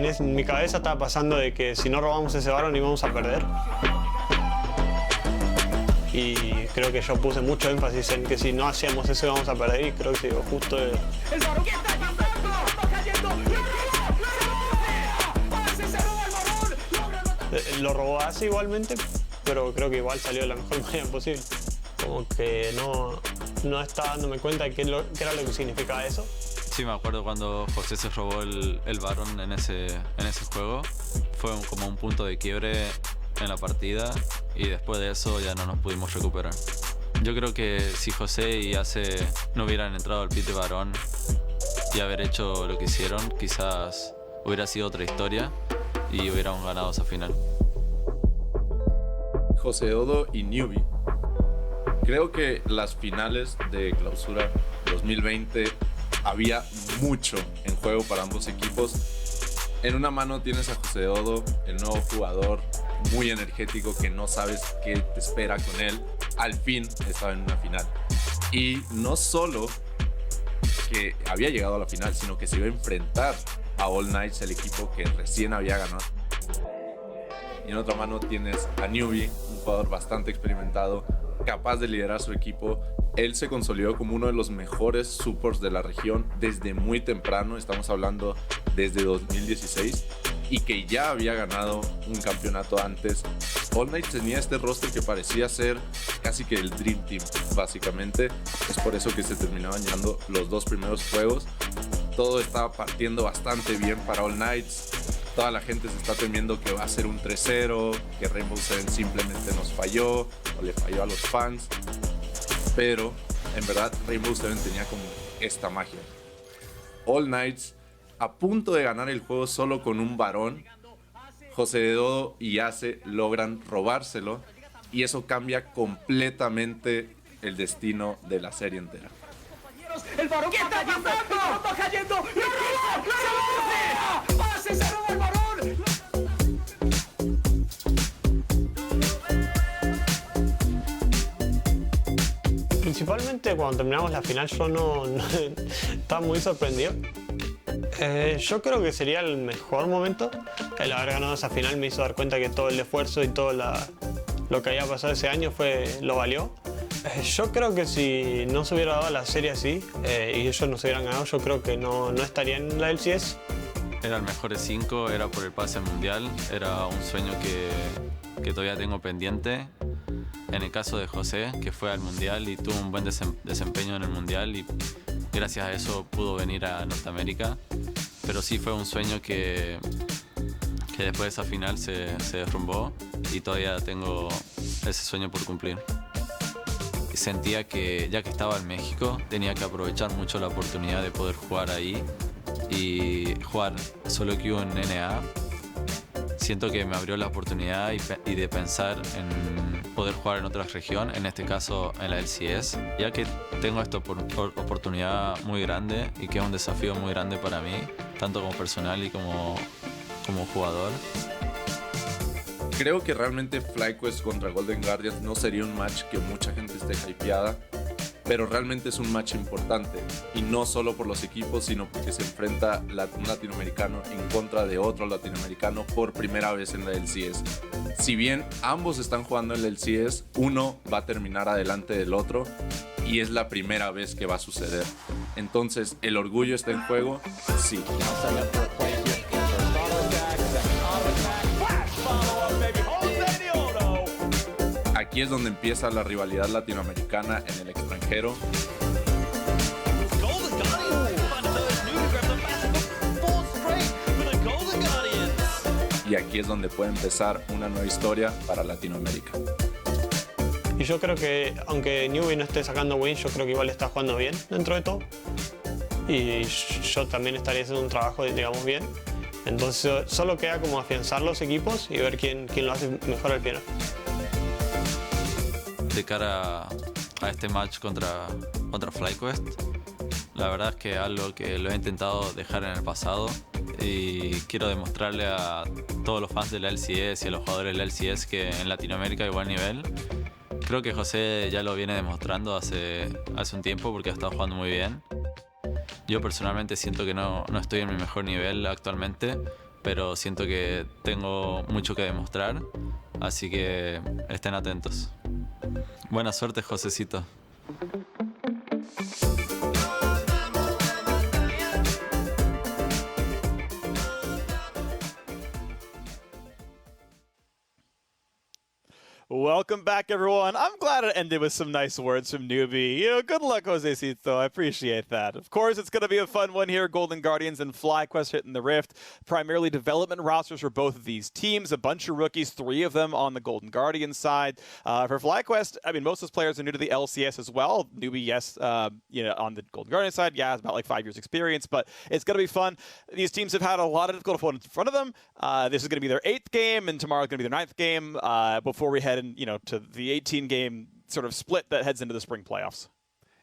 en mi cabeza estaba pasando de que si no robamos ese Baron íbamos a perder. Y creo que yo puse mucho énfasis en que si no hacíamos eso íbamos a perder, y creo que justo lo robó así igualmente, pero creo que igual salió de la mejor manera posible. Como que no estaba dándome cuenta de qué era lo que significaba eso. Sí, me acuerdo cuando José se robó el Baron en ese juego. Fue como un punto de quiebre en la partida y después de eso ya no nos pudimos recuperar. Yo creo que si José y Ace no hubieran entrado al pit de Baron y haber hecho lo que hicieron, quizás hubiera sido otra historia y hubiéramos ganado esa final. José Dodo y Newbie. Creo que las finales de clausura 2020 había mucho en juego para ambos equipos. En una mano tienes a José Dodo, el nuevo jugador muy energético que no sabes qué te espera con él. Al fin estaba en una final. Y no solo que había llegado a la final, sino que se iba a enfrentar a All Knights, el equipo que recién había ganado. Y en otra mano tienes a Newbie, un jugador bastante experimentado, capaz de liderar su equipo. Él se consolidó como uno de los mejores supports de la región desde muy temprano, estamos hablando desde 2016, y que ya había ganado un campeonato antes. All Knights tenía este roster que parecía ser casi que el Dream Team, básicamente. Es por eso que se terminaban llevando los dos primeros juegos. Todo estaba partiendo bastante bien para All Knights. Toda la gente se está temiendo que va a ser un 3-0, que Rainbow Seven simplemente nos falló o le falló a los fans. Pero en verdad Rainbow Seven tenía como esta magia. All Knights a punto de ganar el juego solo con un varón. José Dodo y Ace logran robárselo y eso cambia completamente el destino de la serie entera. El varón que está cayendo, ¡lo robó! ¡Ace se robó el varón! Principalmente cuando terminamos la final yo no estaba muy sorprendido. Yo creo que sería el mejor momento. El haber ganado esa final me hizo dar cuenta que todo el esfuerzo y todo lo que había pasado ese año lo valió. Yo creo que si no se hubiera dado la serie así y ellos no se hubieran ganado, yo creo que no estaría en la LCS. Era el mejor de 5, era por el pase al mundial, era un sueño que todavía tengo pendiente. En el caso de José, que fue al mundial y tuvo un buen desempeño en el mundial y gracias a eso pudo venir a Norteamérica. Pero sí fue un sueño que después de esa final se derrumbó y todavía tengo ese sueño por cumplir. Sentía que ya que estaba en México tenía que aprovechar mucho la oportunidad de poder jugar ahí y jugar solo queue en NA. Siento que me abrió la oportunidad y de pensar en poder jugar en otra región, en este caso en la LCS, ya que tengo esta oportunidad muy grande y que es un desafío muy grande para mí, tanto como personal y como jugador. Creo que realmente FlyQuest contra Golden Guardians no sería un match que mucha gente esté hypeada, pero realmente es un match importante, y no solo por los equipos, sino porque se enfrenta un latinoamericano en contra de otro latinoamericano por primera vez en la LCS. Si bien ambos están jugando en la LCS, uno va a terminar adelante del otro y es la primera vez que va a suceder. Entonces, ¿el orgullo está en juego? Sí. Aquí es donde empieza la rivalidad latinoamericana en el extranjero. Y aquí es donde puede empezar una nueva historia para Latinoamérica. Y yo creo que, aunque Newbie no esté sacando wins, yo creo que igual está jugando bien dentro de todo. Y yo también estaría haciendo un trabajo, digamos, bien. Entonces solo queda como afianzar los equipos y ver quién lo hace mejor al final. De cara a este match contra FlyQuest, la verdad es que es algo que lo he intentado dejar en el pasado y quiero demostrarle a todos los fans de la LCS y a los jugadores de la LCS que en Latinoamérica hay buen nivel. Creo que José ya lo viene demostrando hace un tiempo porque ha estado jugando muy bien. Yo personalmente siento que no estoy en mi mejor nivel actualmente, pero siento que tengo mucho que demostrar, así que estén atentos. Buena suerte, Josecito. Welcome back, everyone. I'm glad it ended with some nice words from Newbie. You know, good luck, Josecito. I appreciate that. Of course, it's going to be a fun one here. Golden Guardians and FlyQuest hitting the Rift. Primarily development rosters for both of these teams. A bunch of rookies, 3 of them on the Golden Guardians side. For FlyQuest, I mean, most of those players are new to the LCS as well. Newbie, yes, you know, on the Golden Guardians side, yeah, it's about like 5 years experience, but it's going to be fun. These teams have had a lot of difficult opponents in front of them. This is going to be their 8th game, and tomorrow is going to be their 9th game before we head in, you know, to the 18-game sort of split that heads into the spring playoffs.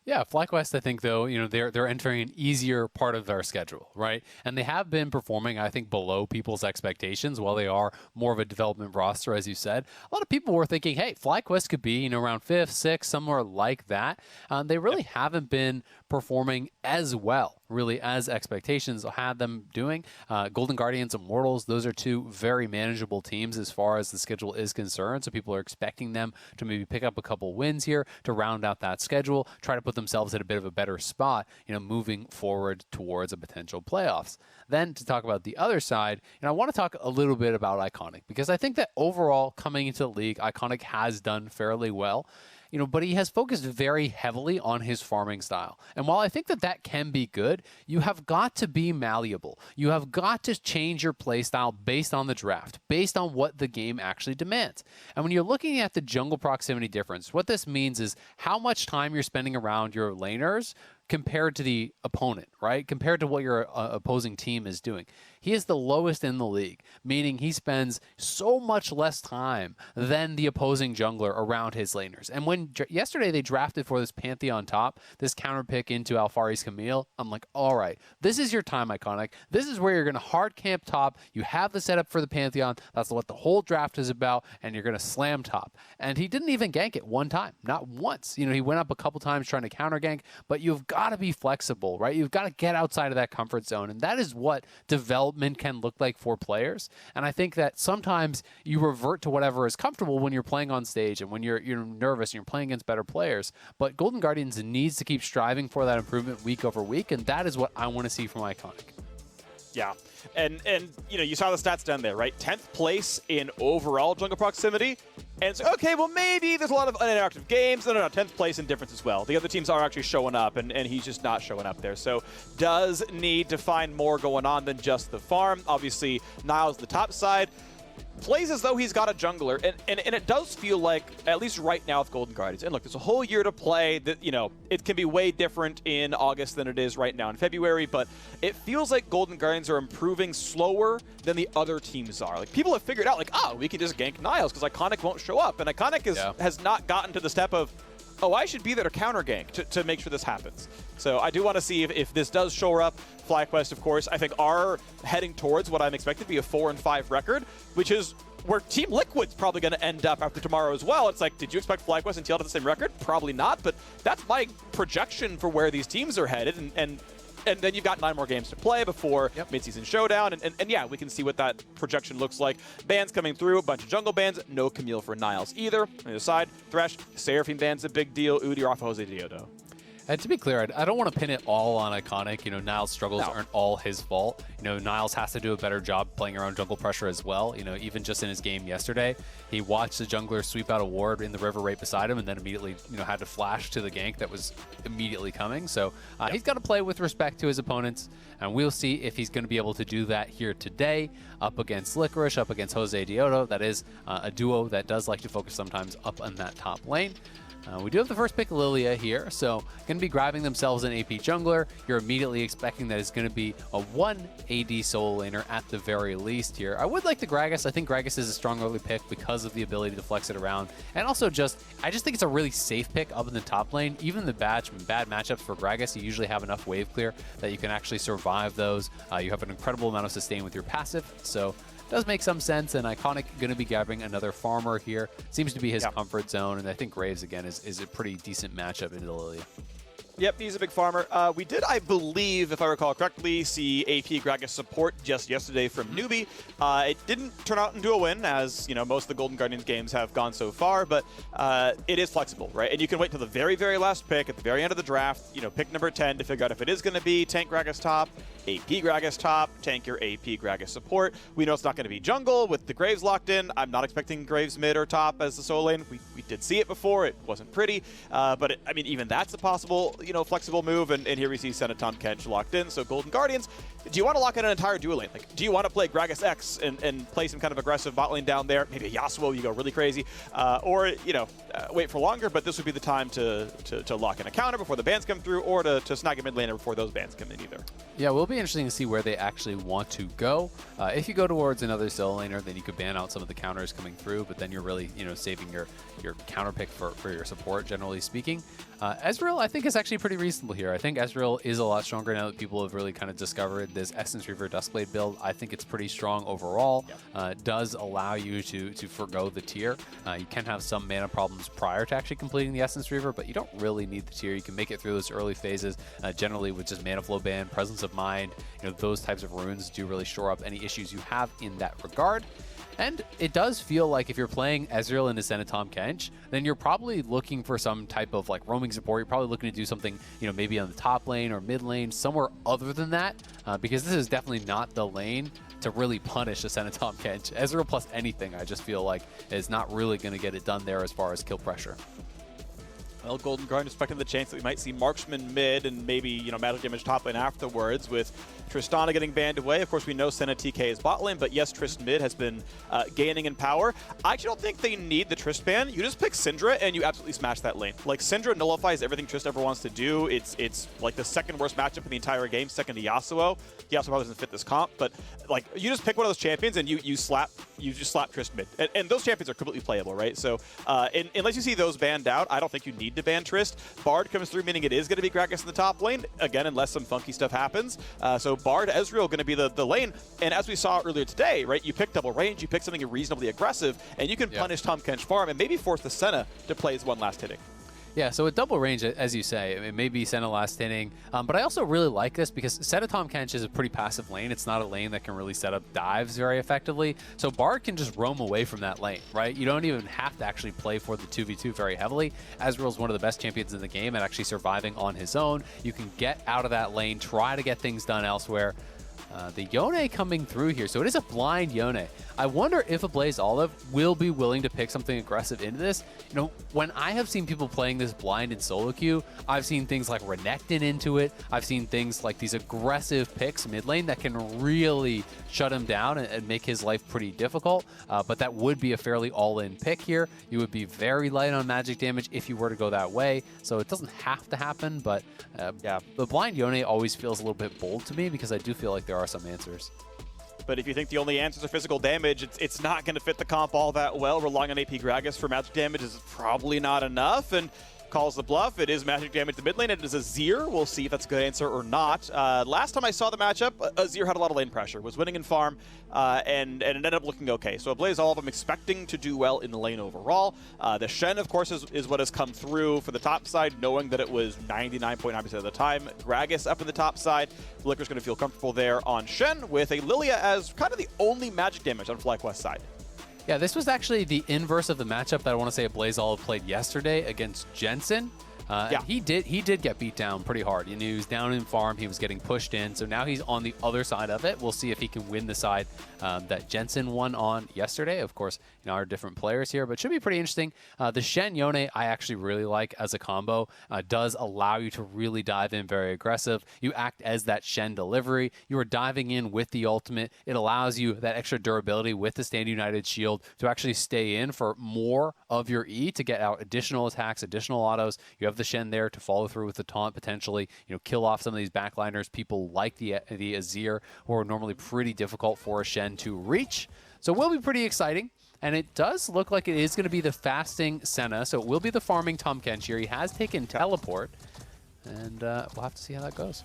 Yeah, FlyQuest, I think, though, you know, they're entering an easier part of their schedule, right? And they have been performing, I think, below people's expectations. While they are more of a development roster, as you said, a lot of people were thinking, hey, FlyQuest could be, you know, around 5th, 6th, somewhere like that. They really haven't been performing as well, really, as expectations had them doing. Golden Guardians, Immortals, those are 2 very manageable teams as far as the schedule is concerned. So people are expecting them to maybe pick up a couple wins here to round out that schedule, try to put themselves in a bit of a better spot, you know, moving forward towards a potential playoffs. Then to talk about the other side, and I want to talk a little bit about Iconic, because I think that overall coming into the league, Iconic has done fairly well. You know, but he has focused very heavily on his farming style. And while I think that that can be good, you have got to be malleable. You have got to change your play style based on the draft, based on what the game actually demands. And when you're looking at the jungle proximity difference, what this means is how much time you're spending around your laners compared to the opponent, right? Compared to what your opposing team is doing. He is the lowest in the league, meaning he spends so much less time than the opposing jungler around his laners. And when yesterday they drafted for this Pantheon top, this counter pick into Alphari's Camille, I'm like, all right, this is your time, Iconic. This is where you're going to hard camp top. You have the setup for the Pantheon. That's what the whole draft is about, and you're going to slam top. And he didn't even gank it one time, not once. You know, he went up a couple times trying to counter gank, but you've got to be flexible, right? You've got to get outside of that comfort zone, and that is what development can look like for players. And I think that sometimes you revert to whatever is comfortable when you're playing on stage and when you're nervous and you're playing against better players. But Golden Guardians needs to keep striving for that improvement week over week, and that is what I want to see from Iconic. Yeah, and you know, you saw the stats down there, right? 10th place in overall jungle proximity. And it's okay, well, maybe there's a lot of uninteractive games. No, 10th place in difference as well. The other teams are actually showing up, and he's just not showing up there. So does need to find more going on than just the farm. Obviously, Niles the top side. Plays as though he's got a jungler, and it does feel like, at least right now with Golden Guardians, and look, there's a whole year to play, that, you know, it can be way different in August than it is right now in February, but it feels like Golden Guardians are improving slower than the other teams are. Like, people have figured out, like, oh, we can just gank Niles because Iconic won't show up, and Iconic has not gotten to the step of, oh, I should be there to counter gank to make sure this happens. So I do want to see if this does show up. FlyQuest, of course, I think are heading towards what I'm expecting to be a 4-5 record, which is where Team Liquid's probably going to end up after tomorrow as well. It's like, did you expect FlyQuest and TL to have the same record? Probably not, but that's my projection for where these teams are headed, and then you've got 9 more games to play before Mid-Season Showdown, and yeah, we can see what that projection looks like. Bans coming through, a bunch of jungle bans, no Camille for Niles either. On the other side, Thresh, Seraphine ban's a big deal, Udyr off of Jose Diodo. And to be clear, I don't want to pin it all on Iconic. You know, Niles' struggles aren't all his fault. You know, Niles has to do a better job playing around jungle pressure as well. You know, even just in his game yesterday, he watched the jungler sweep out a ward in the river right beside him and then immediately, you know, had to flash to the gank that was immediately coming. So he's got to play with respect to his opponents, and we'll see if he's going to be able to do that here today up against Licorice, up against Jose Diodo. That is a duo that does like to focus sometimes up on that top lane. We do have the first pick, Lilia, here, so going to be grabbing themselves an AP jungler. You're immediately expecting that it's going to be a 1 AD solo laner at the very least here. I would like the Gragas. I think Gragas is a strong early pick because of the ability to flex it around. And also I just think it's a really safe pick up in the top lane. Even the bad matchups for Gragas, you usually have enough wave clear that you can actually survive those. You have an incredible amount of sustain with your passive, so does make some sense, and Iconic going to be grabbing another farmer here. Seems to be his comfort zone, and I think Graves, again, is a pretty decent matchup into Lilia. Yep, he's a big farmer. We did, I believe, if I recall correctly, see AP Gragas support just yesterday from Newbie. It didn't turn out into a win, as most of the Golden Guardians games have gone so far, but it is flexible, right? And you can wait till the very, very last pick at the very end of the draft, pick number 10 to figure out if it is going to be tank Gragas top, AP Gragas top, tank your AP Gragas support. We know it's not going to be jungle with the Graves locked in. I'm not expecting Graves mid or top as the solo lane. We did see it before. It wasn't pretty, but even that's a possible flexible move, and here we see Senna Tahm Kench locked in. So Golden Guardians, do you want to lock in an entire dual lane? Like, do you want to play Gragas X and play some kind of aggressive bot lane down there? Maybe a Yasuo, you go really crazy, or wait for longer. But this would be the time to lock in a counter before the bans come through, or to snag a mid laner before those bans come in either. Yeah, it will be interesting to see where they actually want to go. If you go towards another solo laner, then you could ban out some of the counters coming through, but then you're really saving your counter pick for your support, generally speaking. Ezreal, I think, is actually pretty reasonable here. I think Ezreal is a lot stronger now that people have really kind of discovered this Essence Reaver Duskblade build. I think it's pretty strong overall. It does allow you to forgo the tier. You can have some mana problems prior to actually completing the Essence Reaver, but you don't really need the tier. You can make it through those early phases, generally with just mana flow ban, presence of mind. Those types of runes do really shore up any issues you have in that regard. And it does feel like if you're playing Ezreal into Senna Tahm Kench, then you're probably looking for some type of roaming support. You're probably looking to do something, maybe on the top lane or mid lane, somewhere other than that, because this is definitely not the lane to really punish a Senna Tahm Kench. Ezreal plus anything, I just feel like, is not really going to get it done there as far as kill pressure. Well, Golden Guardians expecting the chance that we might see Marksman mid and maybe, magic damage top lane afterwards, with Tristana getting banned away. Of course, we know Senna TK is bot lane, but yes, Trist mid has been gaining in power. I actually don't think they need the Trist ban. You just pick Syndra and you absolutely smash that lane. Like, Syndra nullifies everything Trist ever wants to do. It's like the second worst matchup in the entire game, second to Yasuo. Yasuo probably doesn't fit this comp, but you just pick one of those champions and you just slap Trist mid. And those champions are completely playable, right? So unless you see those banned out, I don't think you need to ban Trist. Bard comes through, meaning it is going to be Gragas in the top lane, again, unless some funky stuff happens. So Bard, Ezreal going to be the lane. And as we saw earlier today, right, you pick double range, you pick something reasonably aggressive, and you can punish Tahm Kench farm and maybe force the Senna to play his one last hitting. Yeah, so with double range, as you say, it may be Senna last inning, but I also really like this because Senna Tahm Kench is a pretty passive lane. It's not a lane that can really set up dives very effectively, so Bard can just roam away from that lane, right? You don't even have to actually play for the 2v2 very heavily. Ezreal's one of the best champions in the game at actually surviving on his own. You can get out of that lane, try to get things done elsewhere. The Yone coming through here, so it is a blind Yone. I wonder if a Blaze Olive will be willing to pick something aggressive into this. When I have seen people playing this blind in solo queue, I've seen things like Renekton into it. I've seen things like these aggressive picks mid lane that can really shut him down and make his life pretty difficult. But that would be a fairly all-in pick here. You would be very light on magic damage if you were to go that way. So it doesn't have to happen, but yeah, the blind Yone always feels a little bit bold to me because I do feel like there are some answers. But if you think the only answers are physical damage, it's not going to fit the comp all that well. Relying on AP Gragas for magic damage is probably not enough, and calls the bluff. It is magic damage to mid lane. It is Azir. We'll see if that's a good answer or not. Last time I saw the matchup, Azir had a lot of lane pressure, was winning in farm, and it ended up looking okay. So a Blaze Olive, I'm expecting to do well in the lane overall. The Shen, of course, is what has come through for the top side, knowing that it was 99.9% of the time Gragas up in the top side. Flicker's going to feel comfortable there on Shen, with a Lilia as kind of the only magic damage on FlyQuest side. Yeah, this was actually the inverse of the matchup that I want to say Blaze Olive played yesterday against Jensen. Yeah. He did get beat down pretty hard. He was down in farm. He was getting pushed in. So now he's on the other side of it. We'll see if he can win the side that Jensen won on yesterday. Of course, our different players here, but should be pretty interesting. The Shen Yone I actually really like as a combo. Does allow you to really dive in very aggressive. You act as that Shen delivery. You are diving in with the ultimate. It allows you that extra durability with the Stand United shield to actually stay in for more of your E to get out additional attacks, additional autos. You have the Shen there to follow through with the taunt, potentially, kill off some of these backliners. People like the Azir, who are normally pretty difficult for a Shen to reach. So it will be pretty exciting. And it does look like it is going to be the fasting Senna. So it will be the farming Tahm Kench here. He has taken teleport. And we'll have to see how that goes.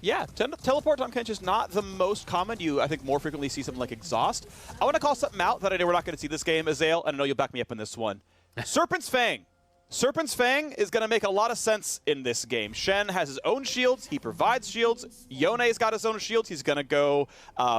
Yeah, teleport Tahm Kench is not the most common. You, I think, more frequently see something like Exhaust. I want to call something out that I know we're not going to see this game, Azael, and I know you'll back me up in this one. Serpent's Fang. Serpent's Fang is going to make a lot of sense in this game. Shen has his own shields. He provides shields. Yone's got his own shields. He's going to go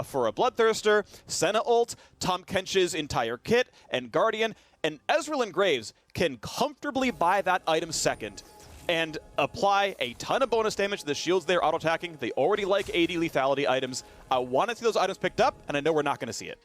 for a Bloodthirster, Senna ult, Tahm Kench's entire kit, and Guardian. And Ezreal Graves can comfortably buy that item second and apply a ton of bonus damage to the shields they're auto-attacking. They already like AD lethality items. I want to see those items picked up, and I know we're not going to see it.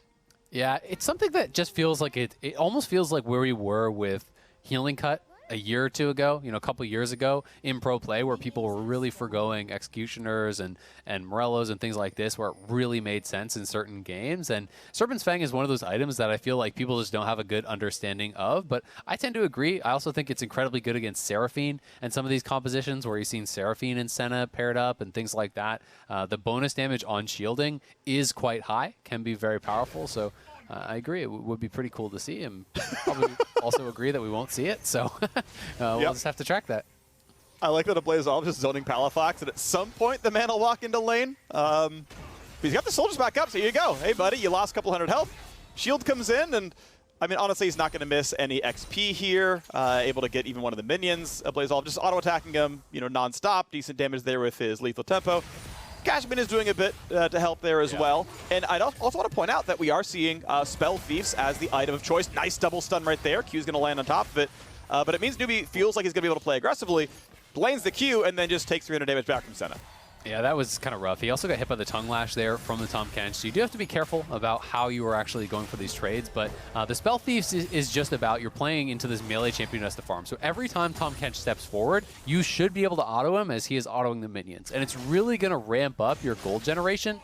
Yeah, it's something that just feels like it almost feels like where we were with Healing Cut a year or two ago, a couple years ago in pro play, where people were really forgoing Executioners and Morellos and things like this, where it really made sense in certain games. And Serpent's Fang is one of those items that I feel like people just don't have a good understanding of, but I tend to agree. I also think it's incredibly good against Seraphine and some of these compositions where you've seen Seraphine and Senna paired up and things like that. The bonus damage on shielding is quite high, can be very powerful, so I agree. It would be pretty cool to see, and probably also agree that we won't see it. So we'll just have to track that. I like that Ablazolve just zoning Palafox, and at some point the man will walk into lane. But he's got the soldiers back up, so here you go. Hey, buddy, you lost a couple hundred health. Shield comes in, and I mean, honestly, he's not going to miss any XP here. Able to get even one of the minions. Ablazolve just auto-attacking him, non-stop. Decent damage there with his lethal tempo. Cashman is doing a bit to help there as well. And I also want to point out that we are seeing Spell Thieves as the item of choice. Nice double stun right there. Q's going to land on top of it. But it means Newbie feels like he's going to be able to play aggressively, lanes the Q, and then just takes 300 damage back from Senna. Yeah, that was kind of rough. He also got hit by the Tongue Lash there from the Tahm Kench, so you do have to be careful about how you are actually going for these trades, but the Spell Thieves is just about you're playing into this melee champion as the farm. So every time Tahm Kench steps forward, you should be able to auto him as he is autoing the minions, and it's really going to ramp up your gold generation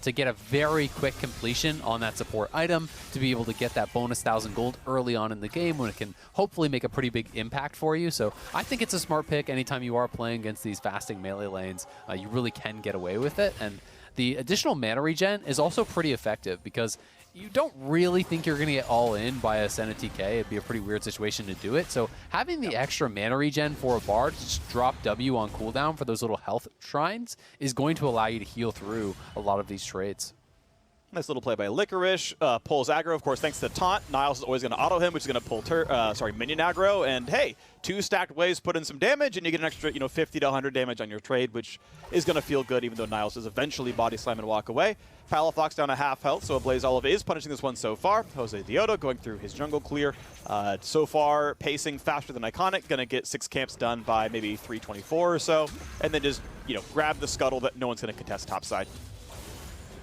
to get a very quick completion on that support item, to be able to get that bonus 1,000 gold early on in the game when it can hopefully make a pretty big impact for you. So I think it's a smart pick anytime you are playing against these fasting melee lanes. You really can get away with it. And the additional mana regen is also pretty effective because you don't really think you're going to get all in by a Senna TK. It'd be a pretty weird situation to do it. So having the extra mana regen for a Bard to just drop W on cooldown for those little health shrines is going to allow you to heal through a lot of these trades. Nice little play by Licorice. Pulls aggro, of course, thanks to Taunt. Niles is always going to auto him, which is going to pull minion aggro. And hey, 2 stacked waves put in some damage, and you get an extra 50 to 100 damage on your trade, which is going to feel good, even though Niles does eventually body slam and walk away. Palafox down to half health, so Ablazolve is punishing this one so far. Jose Diodo going through his jungle clear. So far, pacing faster than Iconic. Going to get 6 camps done by maybe 324 or so. And then just, grab the scuttle that no one's going to contest topside.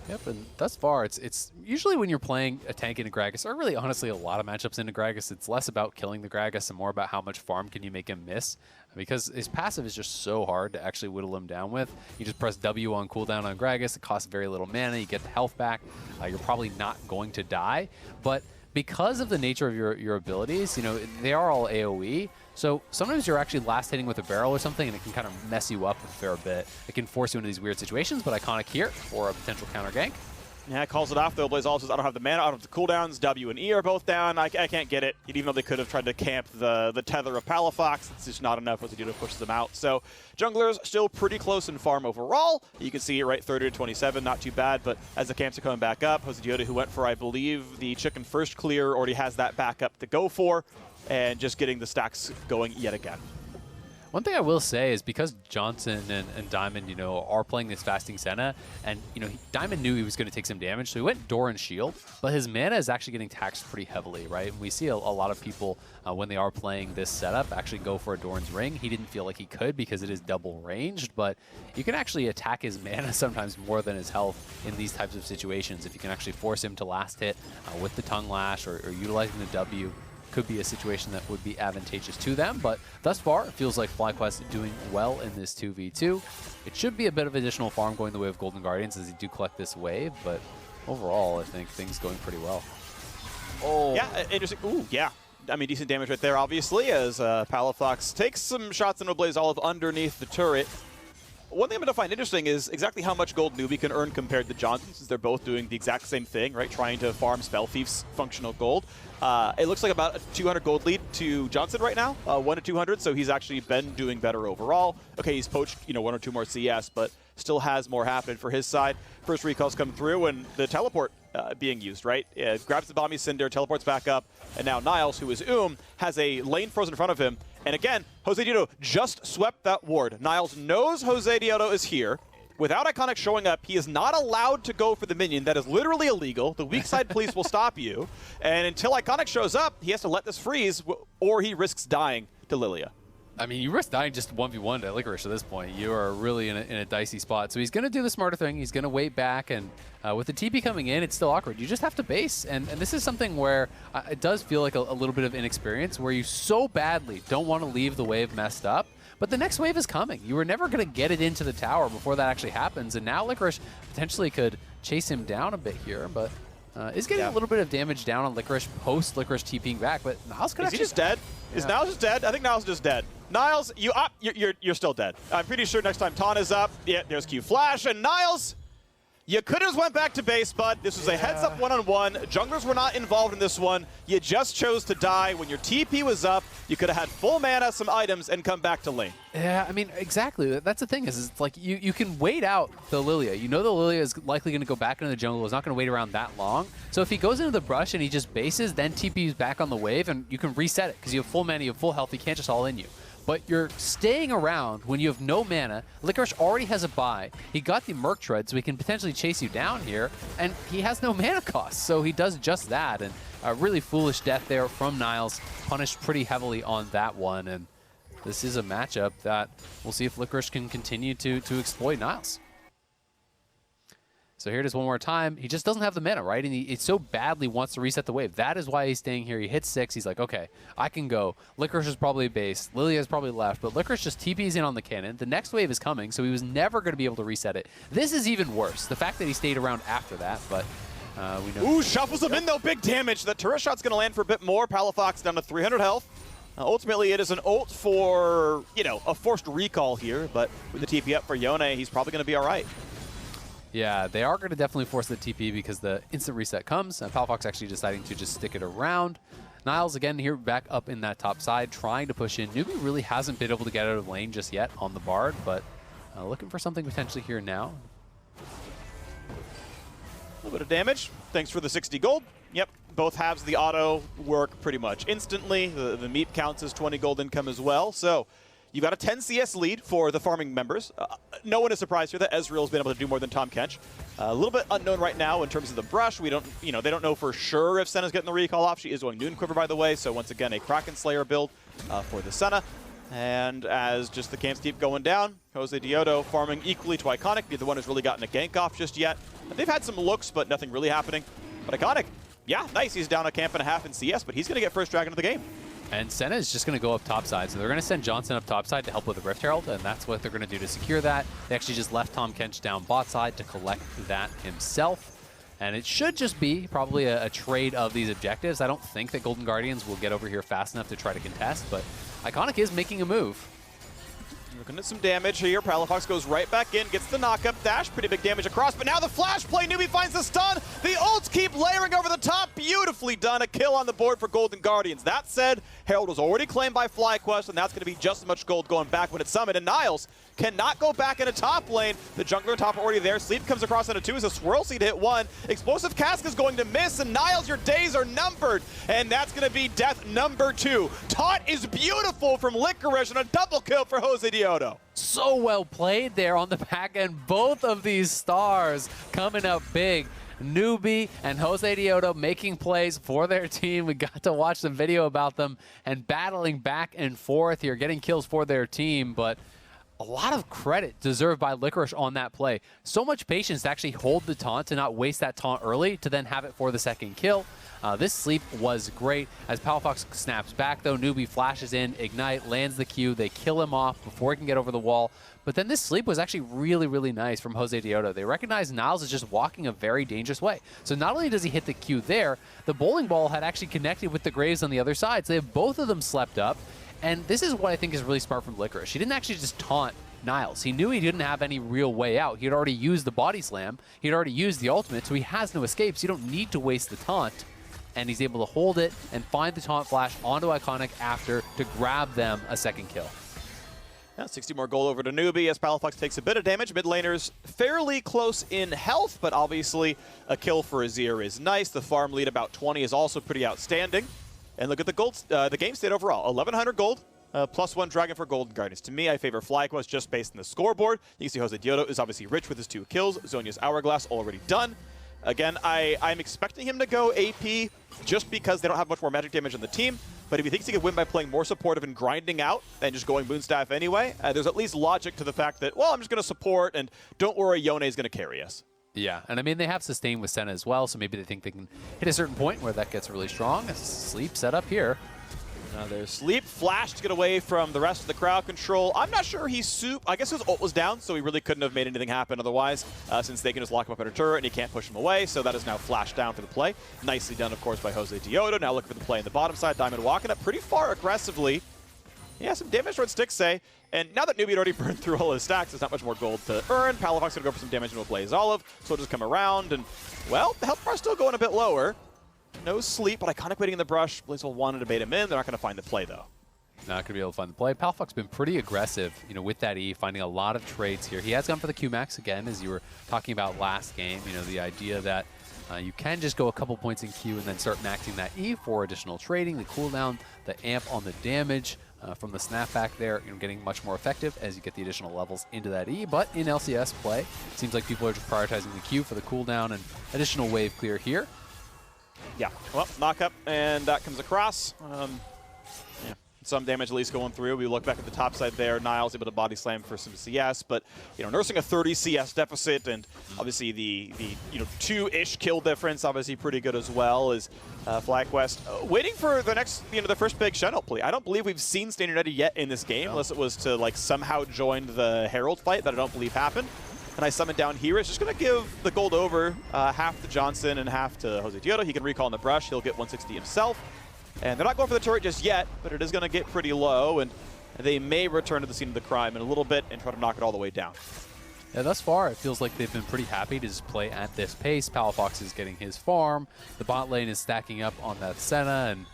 Yep, and thus far, it's usually when you're playing a tank into Gragas, or really honestly a lot of matchups into Gragas, it's less about killing the Gragas and more about how much farm can you make him miss, because his passive is just so hard to actually whittle him down with. You just press W on cooldown on Gragas, it costs very little mana, you get the health back, you're probably not going to die, but because of the nature of your abilities, they are all AoE, so sometimes you're actually last hitting with a barrel or something, and it can kind of mess you up a fair bit. It can force you into these weird situations, but Iconic here for a potential counter gank. Yeah, calls it off though. Ablazolve says, I don't have the mana, I don't have the cooldowns. W and E are both down. I can't get it. Even though they could have tried to camp the tether of Palafox, it's just not enough. What they do to push them out. So junglers still pretty close in farm overall. You can see it right 30 to 27, not too bad. But as the camps are coming back up, Jose Diodo, who went for, I believe, the chicken first clear, already has that backup to go for, and just getting the stacks going yet again. One thing I will say is because Johnson and Diamond, are playing this fasting Senna, and, Diamond knew he was going to take some damage, so he went Doran Shield, but his mana is actually getting taxed pretty heavily, right? And we see a lot of people, when they are playing this setup, actually go for a Doran's Ring. He didn't feel like he could because it is double ranged, but you can actually attack his mana sometimes more than his health in these types of situations. If you can actually force him to last hit with the Tongue Lash or utilizing the W, could be a situation that would be advantageous to them, but thus far it feels like FlyQuest doing well in this 2v2. It should be a bit of additional farm going the way of Golden Guardians as they do collect this wave, but overall I think things going pretty well. Oh, yeah, interesting. Ooh, yeah. I mean, decent damage right there, obviously, as Palafox takes some shots into Ablazolve underneath the turret. One thing I'm going to find interesting is exactly how much gold Newbie can earn compared to Johnson, since they're both doing the exact same thing, right? Trying to farm Spell Thief's functional gold. It looks like about a 200 gold lead to Johnson right now, 1 to 200, so he's actually been doing better overall. Okay, he's poached, 1 or 2 more CS, but still has more happening for his side. First recalls come through, and the teleport being used, right? Grabs the Bomby Cinder, teleports back up, and now Niles, who is has a lane frozen in front of him, And again, Jose Diodo just swept that ward. Niles knows Jose Diodo is here. Without Iconic showing up, he is not allowed to go for the minion. That is literally illegal. The weak side police will stop you. And until Iconic shows up, he has to let this freeze, or he risks dying to Lilia. I mean, you risk dying just 1v1 to Licorice at this point. You are really in a dicey spot. So he's going to do the smarter thing. He's going to wait back. And with the TP coming in, it's still awkward. You just have to base. And this is something where it does feel like a little bit of inexperience, where you so badly don't want to leave the wave messed up. But the next wave is coming. You were never going to get it into the tower before that actually happens. And now Licorice potentially could chase him down a bit here. But is getting a little bit of damage down on Licorice post Licorice TPing back. But Niles could actually... Is he just dead? Is Niles just dead? I think Niles is just dead. Niles, you're still dead. I'm pretty sure next time Taunt is up, there's Q Flash. And Niles, you could have went back to base, bud. This was a heads-up one-on-one. Junglers were not involved in this one. You just chose to die. When your TP was up, you could have had full mana, some items, and come back to lane. Yeah, I mean, exactly. That's the thing is it's like you can wait out the Lilia. You know the Lilia is likely going to go back into the jungle. It's not going to wait around that long. So if he goes into the brush and he just bases, then TP's back on the wave, and you can reset it because you have full mana, you have full health, he can't just all in you. But you're staying around when you have no mana. Licorice already has a buy. He got the Merc Tread, so he can potentially chase you down here, and he has no mana cost, so he does just that. And a really foolish death there from Niles, punished pretty heavily on that one. And this is a matchup that we'll see if Licorice can continue to exploit Niles. So here it is one more time. He just doesn't have the mana, right? And he so badly wants to reset the wave. That is why he's staying here. He hits 6. He's like, okay, I can go. Licorice is probably base. Lilia is probably left. But Licorice just TPs in on the cannon. The next wave is coming, so he was never going to be able to reset it. This is even worse. The fact that he stayed around after that, but we know. Ooh, shuffles him in, though. Big damage. The turret shot's going to land for a bit more. Palafox down to 300 health. Ultimately, it is an ult for, a forced recall here. But with the TP up for Yone, he's probably going to be all right. Yeah, they are going to definitely force the TP because the instant reset comes, and Palafox actually deciding to just stick it around. Niles, again, here back up in that top side, trying to push in. Newbie really hasn't been able to get out of lane just yet on the Bard, but looking for something potentially here now. A little bit of damage. Thanks for the 60 gold. Yep, both halves of the auto work pretty much instantly. The meep counts as 20 gold income as well, so... You've got a 10 CS lead for the farming members. No one is surprised here that Ezreal's been able to do more than Tahm Kench. A little bit unknown right now in terms of the brush. We don't, they don't know for sure if Senna's getting the recall off. She is going Noon Quiver, by the way. So once again, a Kraken Slayer build for the Senna. And as just the camps keep going down, Jose Diodo farming equally to Iconic. Neither one has really gotten a gank off just yet. They've had some looks, but nothing really happening. But Iconic, yeah, nice. He's down a camp and a half in CS, but he's going to get first dragon of the game. And Senna is just going to go up topside. So they're going to send Johnson up topside to help with the Rift Herald, and that's what they're going to do to secure that. They actually just left Tahm Kench down bot side to collect that himself. And it should just be probably a trade of these objectives. I don't think that Golden Guardians will get over here fast enough to try to contest, but Iconic is making a move. Looking at some damage here. Palafox goes right back in, gets the knockup dash. Pretty big damage across, but now the flash play. Newbie finds the stun. The ults keep layering over the top. Beautifully done. A kill on the board for Golden Guardians. That said, Herald was already claimed by FlyQuest, and that's going to be just as much gold going back when it's summoned. And Niles cannot go back in a top lane. The jungler top already there. Sleep comes across into 2 as a swirl seed hit 1. Explosive Cask is going to miss, and Niles, your days are numbered. And that's going to be death number 2. Taunt is beautiful from Licorice, and a double kill for Jose Diodo. So well played there on the back end. Both of these stars coming up big. Newbie and Jose Diodo making plays for their team. We got to watch some video about them and battling back and forth here, getting kills for their team, but a lot of credit deserved by Licorice on that play. So much patience to actually hold the taunt, to not waste that taunt early, to then have it for the second kill. This sleep was great. As Palafox snaps back, though, Newbie flashes in, Ignite, lands the Q. They kill him off before he can get over the wall. But then this sleep was actually really, really nice from Jose Diodo. They recognize Niles is just walking a very dangerous way. So not only does he hit the Q there, the bowling ball had actually connected with the Graves on the other side. So they have both of them slept up. And this is what I think is really smart from Licorice. He didn't actually just taunt Niles. He knew he didn't have any real way out. He had already used the body slam. He had already used the ultimate, so he has no escape. So you don't need to waste the taunt. And he's able to hold it and find the taunt flash onto Iconic after to grab them a second kill. Yeah, 60 more gold over to Newbie as Palafox takes a bit of damage. Mid laners fairly close in health, but obviously a kill for Azir is nice. The farm lead about 20 is also pretty outstanding. And look at the gold, the game state overall. 1,100 gold +1 Dragon for Golden Guardians. To me, I favor FlyQuest just based on the scoreboard. You can see Jose Diodo is obviously rich with his 2 kills. Zhonya's Hourglass already done. Again, I'm expecting him to go AP just because they don't have much more magic damage on the team. But if he thinks he could win by playing more supportive and grinding out than just going Moonstaff anyway, there's at least logic to the fact that, well, I'm just going to support, and don't worry, Yone is going to carry us. Yeah, and I mean, they have sustain with Senna as well, so maybe they think they can hit a certain point where that gets really strong. Sleep set up here. Now there's Sleep, Flash to get away from the rest of the crowd control. I'm not sure he's I guess his ult was down, so he really couldn't have made anything happen otherwise, since they can just lock him up in a turret and he can't push him away, so that is now Flash down for the play. Nicely done, of course, by Jose Diodo. Now looking for the play on the bottom side. Diamond walking up pretty far aggressively. Yeah, some damage towards Stixxay. And now that Newbie had already burned through all his stacks, there's not much more gold to earn. Palafox going to go for some damage into a Blaze Olive, so he'll just come around. And, well, the health bar's still going a bit lower. No Sleep, but Iconic waiting in the brush. Blaze will wanted to bait him in. They're not going to find the play, though. Not going to be able to find the play. Palafox been pretty aggressive, with that E, finding a lot of trades here. He has gone for the Q-Max again, as you were talking about last game. The idea that you can just go a couple points in Q and then start maxing that E for additional trading, the cooldown, the amp on the damage from the snapback there, getting much more effective as you get the additional levels into that E. But in LCS play, it seems like people are just prioritizing the Q for the cooldown and additional wave clear here. Yeah, well, knock up, and that comes across. Yeah, some damage at least going through. We look back at the top side there. Niles able to body slam for some CS, but nursing a 30 CS deficit, and obviously the 2-ish kill difference, obviously pretty good as well. Is FlyQuest waiting for the next, the first big Shen play. I don't believe we've seen Standard United yet in this game, unless it was to somehow join the Herald fight that I don't believe happened. And I summon down here. It's just going to give the gold over, half to Johnson and half to Jose Diodo. He can recall in the brush. He'll get 160 himself. And they're not going for the turret just yet, but it is going to get pretty low, and they may return to the scene of the crime in a little bit and try to knock it all the way down. Yeah, thus far, it feels like they've been pretty happy to just play at this pace. Palafox is getting his farm. The bot lane is stacking up on that Senna, and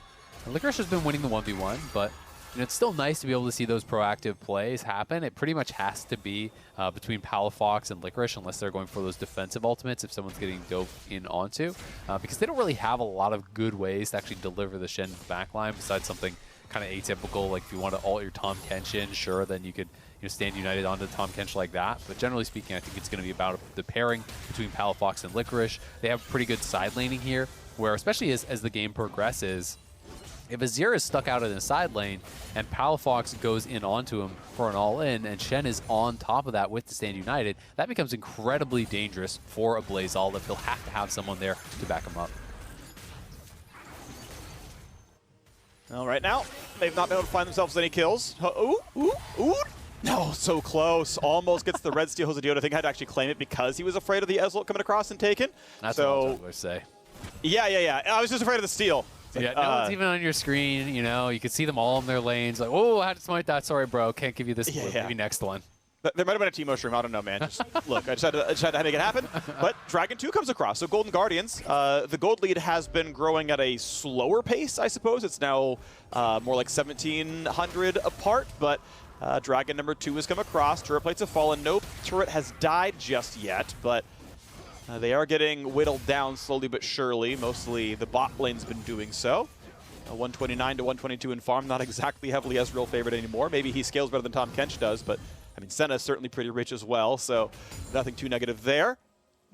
Licorice has been winning the 1v1, but it's still nice to be able to see those proactive plays happen. It pretty much has to be between Palafox and Licorice, unless they're going for those defensive ultimates if someone's getting dove in onto, because they don't really have a lot of good ways to actually deliver the Shen backline besides something kind of atypical. Like if you want to ult your Tahm Kench in, sure, then you could stand United onto Tahm Kench like that. But generally speaking, I think it's going to be about the pairing between Palafox and Licorice. They have pretty good side laning here, where especially as the game progresses, if Azir is stuck out in the side lane and Palafox goes in onto him for an all-in and Shen is on top of that with the Stand United, that becomes incredibly dangerous for a Blaze Olive. He'll have to have someone there to back him up. Well, right now, they've not been able to find themselves any kills. Ooh. No, so close. Almost gets the red steel. Jose Diodo. I think I had to actually claim it because he was afraid of the Ezreal coming across and taken. That's what I was going to say. Yeah. I was just afraid of the steal. Yeah, no, it's even on your screen, you can see them all in their lanes. Like, oh, I had to smite that. Sorry, bro. Can't give you this. Yeah. Give you next one. There might have been a Teemo stream. I don't know, man. Just look, I just had to make it happen. But Dragon 2 comes across. So Golden Guardians, the gold lead has been growing at a slower pace, I suppose. It's now more like 1,700 apart. But Dragon number 2 has come across. Turret plates have fallen. No turret has died just yet, but they are getting whittled down slowly but surely. Mostly the bot lane's been doing so. 129 to 122 in farm, not exactly heavily Ezreal favorite anymore. Maybe he scales better than Tahm Kench does, but I mean, Senna is certainly pretty rich as well, so nothing too negative there.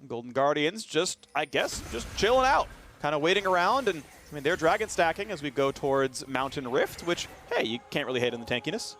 Golden Guardians I guess, just chilling out, kind of waiting around, and I mean, they're dragon stacking as we go towards Mountain Rift, which, hey, you can't really hate on the tankiness.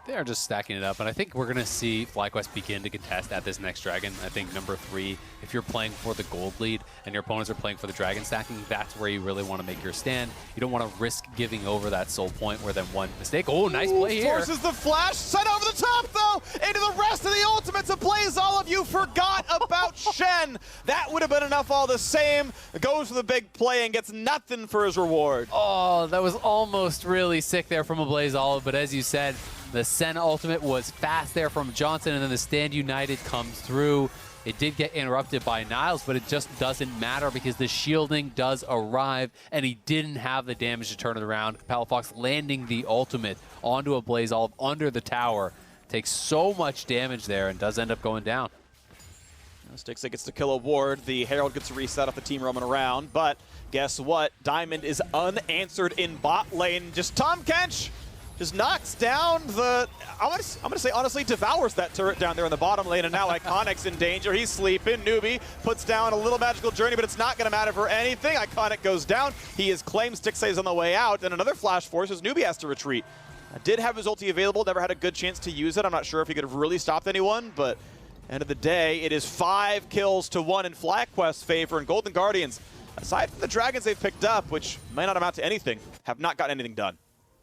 They are just stacking it up, and I think we're going to see FlyQuest begin to contest at this next dragon. I think number 3, if you're playing for the gold lead and your opponents are playing for the dragon stacking, that's where you really want to make your stand. You don't want to risk giving over that soul point where then one mistake. Oh, nice play here. Forces the flash, set over the top, though, into the rest of the ultimates. A Blaze Olive, you forgot about Shen. That would have been enough all the same. Goes for the big play and gets nothing for his reward. Oh, that was almost really sick there from a Blaze Olive, but as you said, the Sen ultimate was fast there from Johnson, and then the Stand United comes through. It did get interrupted by Niles, but it just doesn't matter because the shielding does arrive, and he didn't have the damage to turn it around. Palafox landing the ultimate onto a Blaze Olive under the tower. Takes so much damage there and does end up going down. Stixxay gets to kill a ward. The Herald gets to reset off the team roaming around, but guess what? Diamond is unanswered in bot lane. Just Tahm Kench just knocks down the, I'm gonna say honestly, devours that turret down there in the bottom lane, and now Iconic's in danger. He's sleeping. Newbie puts down a little magical journey, but it's not gonna matter for anything. Iconic goes down. He is claimed. Stixxay's on the way out, and another flash force as Newbie has to retreat. Did have his ulti available, never had a good chance to use it. I'm not sure if he could have really stopped anyone, but end of the day, it is 5 kills to 1 in FlyQuest's favor, and Golden Guardians, aside from the dragons they've picked up, which may not amount to anything, have not gotten anything done.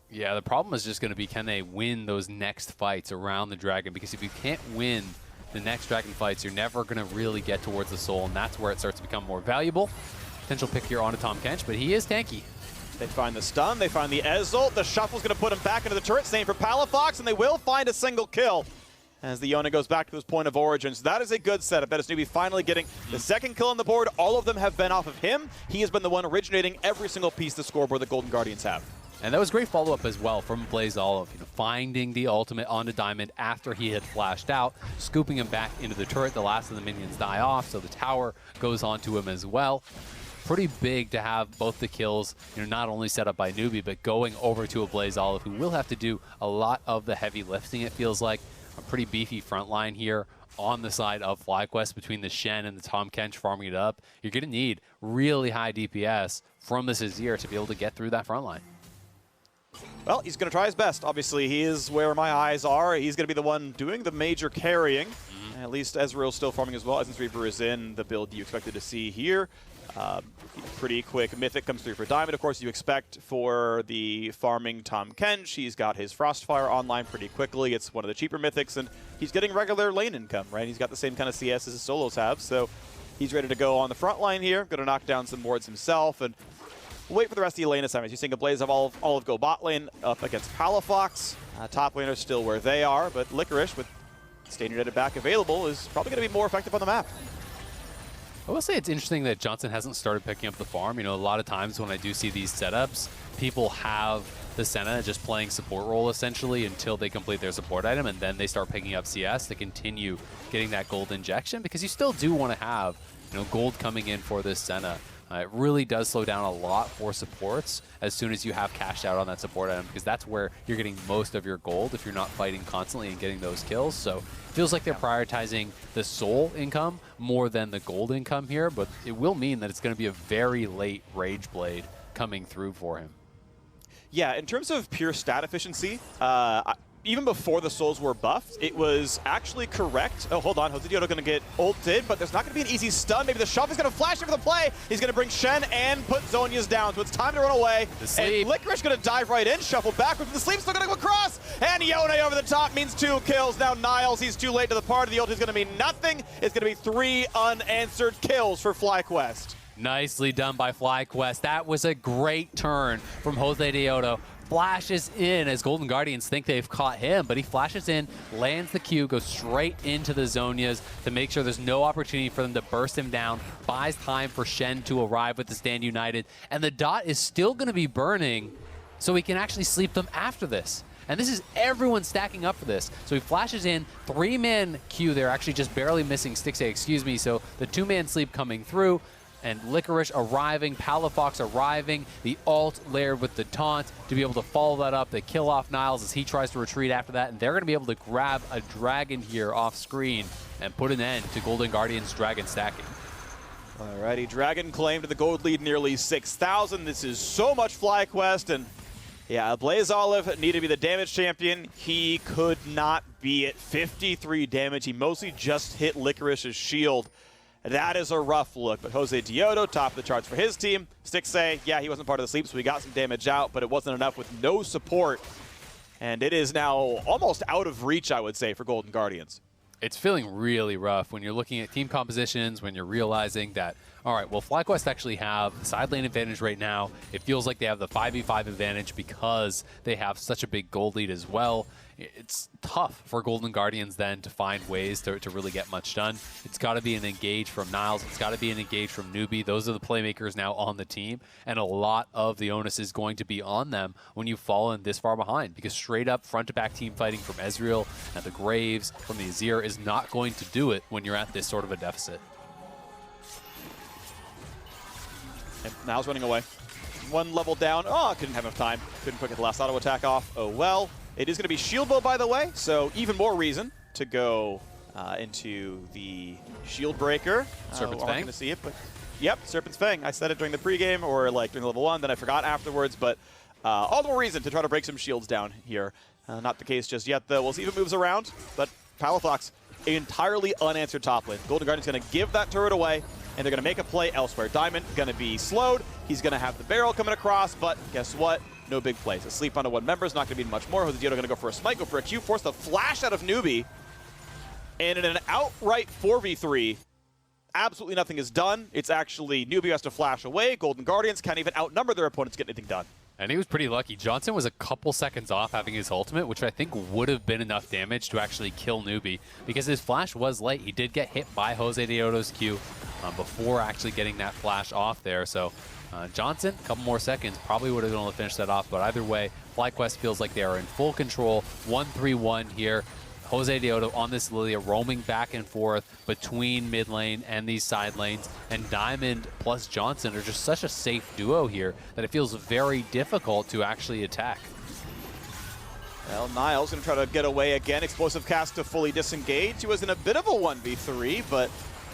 Yeah, the problem is just going to be, can they win those next fights around the dragon? Because if you can't win the next dragon fights, you're never going to really get towards the soul, and that's where it starts to become more valuable. Potential pick here on a Tahm Kench, but he is tanky. They find the stun, they find the Ezreal. The shuffle's going to put him back into the turret, same for Palafox, and they will find a single kill as the Yona goes back to his point of origin. So that is a good setup. That is Newbie finally getting the second kill on the board. All of them have been off of him. He has been the one originating every single piece of the scoreboard the Golden Guardians have. And that was great follow-up as well from Blaze Olive, finding the ultimate onto Diamond after he had flashed out, scooping him back into the turret. The last of the minions die off, so the tower goes onto him as well. Pretty big to have both the kills, not only set up by Newbie, but going over to a Blaze Olive, who will have to do a lot of the heavy lifting, it feels like. A pretty beefy front line here on the side of FlyQuest between the Shen and the Tahm Kench farming it up. You're going to need really high DPS from this Azir to be able to get through that front line. Well, he's going to try his best. Obviously, he is where my eyes are. He's going to be the one doing the major carrying. At least Ezreal's still farming as well. Essence Reaper is in the build you expected to see here. Pretty quick Mythic comes through for Diamond. Of course, you expect for the farming Tahm Kench. He's got his Frostfire online pretty quickly. It's one of the cheaper Mythics, and he's getting regular lane income, right? He's got the same kind of CS as his solos have, so he's ready to go on the front line here. Going to knock down some wards himself, and wait for the rest of the lane assignments. You're seeing a Blaze of Olive go bot lane up against Palafox. Top laners still where they are, but Licorice, with standard back available, is probably going to be more effective on the map. I will say it's interesting that Johnson hasn't started picking up the farm. A lot of times when I do see these setups, people have the Senna just playing support role essentially until they complete their support item, and then they start picking up CS to continue getting that gold injection, because you still do want to have gold coming in for this Senna. It really does slow down a lot for supports as soon as you have cashed out on that support item, because that's where you're getting most of your gold if you're not fighting constantly and getting those kills. So it feels like they're prioritizing the soul income more than the gold income here, but it will mean that it's going to be a very late Rage Blade coming through for him. Yeah, in terms of pure stat efficiency, even before the souls were buffed, it was actually correct. Oh, hold on. Jose Diodo going to get ulted, but there's not going to be an easy stun. Maybe the Shuff is going to flash in for the play. He's going to bring Shen and put Zhonya's down, so it's time to run away. And Licorice going to dive right in, shuffle backwards. The sleep still going to go across, and Yone over the top means 2 kills. Now Niles, he's too late to the party. The ult is going to mean nothing. It's going to be 3 unanswered kills for FlyQuest. Nicely done by FlyQuest. That was a great turn from Jose Diodo. Flashes in as Golden Guardians think they've caught him, but he flashes in, lands the Q, goes straight into the Zhonyas to make sure there's no opportunity for them to burst him down, buys time for Shen to arrive with the Stand United, and the dot is still going to be burning, so he can actually sleep them after this. And this is everyone stacking up for this. So he flashes in, 3-man Q, they're actually just barely missing Stixxay, excuse me, so the 2-man sleep coming through, and Licorice arriving, Palafox arriving, the ult layered with the taunt to be able to follow that up. They kill off Niles as he tries to retreat after that, and they're going to be able to grab a dragon here off screen and put an end to Golden Guardians' dragon stacking. Alrighty, dragon claim to the gold lead, nearly 6,000. This is so much FlyQuest, and yeah, Blaze Olive needed to be the damage champion. He could not be at 53 damage. He mostly just hit Licorice's shield. That is a rough look, but Jose Diodo, top of the charts for his team. Stixxay, yeah, he wasn't part of the sleep, so he got some damage out, but it wasn't enough with no support. And it is now almost out of reach, I would say, for Golden Guardians. It's feeling really rough when you're looking at team compositions, when you're realizing that, all right, well, FlyQuest actually have the side lane advantage right now. It feels like they have the 5v5 advantage because they have such a big gold lead as well. It's tough for Golden Guardians then to find ways to really get much done. It's got to be an engage from Niles. It's got to be an engage from Newbie. Those are the playmakers now on the team, and a lot of the onus is going to be on them when you've fallen this far behind, because straight up front-to-back team fighting from Ezreal and the Graves from the Azir is not going to do it when you're at this sort of a deficit. And Niles running away. One level down. Oh, couldn't have enough time. Couldn't quick get the last auto attack off. Oh well. It is going to be shield bow, by the way, so even more reason to go into the shield breaker. Serpent's Fang. Fang. Going to see it, but yep, Serpent's Fang. I said it during the pregame or like during level 1, then I forgot afterwards, but all the more reason to try to break some shields down here. Not the case just yet, though. We'll see if it moves around, but Palafox, entirely unanswered top lane. Golden Guardian's going to give that turret away, and they're going to make a play elsewhere. Diamond going to be slowed. He's going to have the barrel coming across, but guess what? No big plays. Asleep on a one member is not going to be much more. Jose Diodo going to go for a smite, go for a Q, force the flash out of Newbie. And in an outright 4v3, absolutely nothing is done. It's actually Newbie has to flash away. Golden Guardians can't even outnumber their opponents to get anything done. And he was pretty lucky. Johnson was a couple seconds off having his ultimate, which I think would have been enough damage to actually kill Newbie, because his flash was late. He did get hit by Jose Diodo's Q before actually getting that flash off there. So Johnson, a couple more seconds, probably would have been able to finish that off. But either way, FlyQuest feels like they are in full control. 1-3-1 here. Jose Diodo on this Lilia roaming back and forth between mid lane and these side lanes. And Diamond plus Johnson are just such a safe duo here that it feels very difficult to actually attack. Well, Niles going to try to get away again. Explosive cast to fully disengage. He was in a bit of a 1v3, but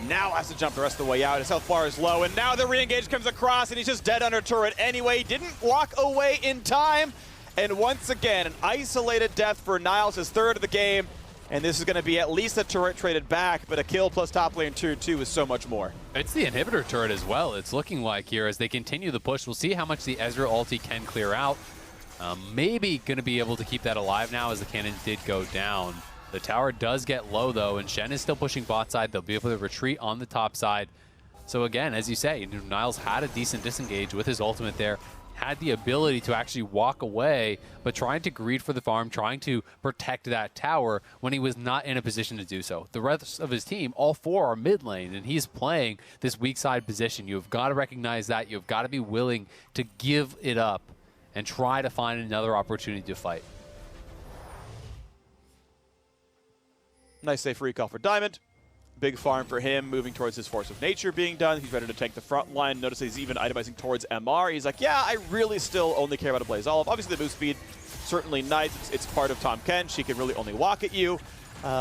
now has to jump the rest of the way out. His health bar is low, and now the re-engage comes across, and he's just dead under turret anyway. Didn't walk away in time. And once again, an isolated death for Niles, his third of the game. And this is going to be at least a turret traded back, but a kill plus top lane tier 2 is so much more. It's the inhibitor turret as well. It's looking like here as they continue the push. We'll see how much the Ezreal ulti can clear out. Maybe going to be able to keep that alive now as the cannons did go down. The tower does get low though, and Shen is still pushing bot side. They'll be able to retreat on the top side. So again, as you say, Niles had a decent disengage with his ultimate there. Had the ability to actually walk away, but trying to greed for the farm, trying to protect that tower when he was not in a position to do so. The rest of his team, all four are mid lane, and he's playing this weak side position. You've got to recognize that. You've got to be willing to give it up and try to find another opportunity to fight. Nice safe recall for Diamond. Big farm for him, moving towards his Force of Nature being done. He's ready to tank the front line. Notice he's even itemizing towards MR. He's like, yeah, I really still only care about a Blaze Olive. Obviously, the boost speed, certainly nice. It's part of Tahm Kench. She can really only walk at you.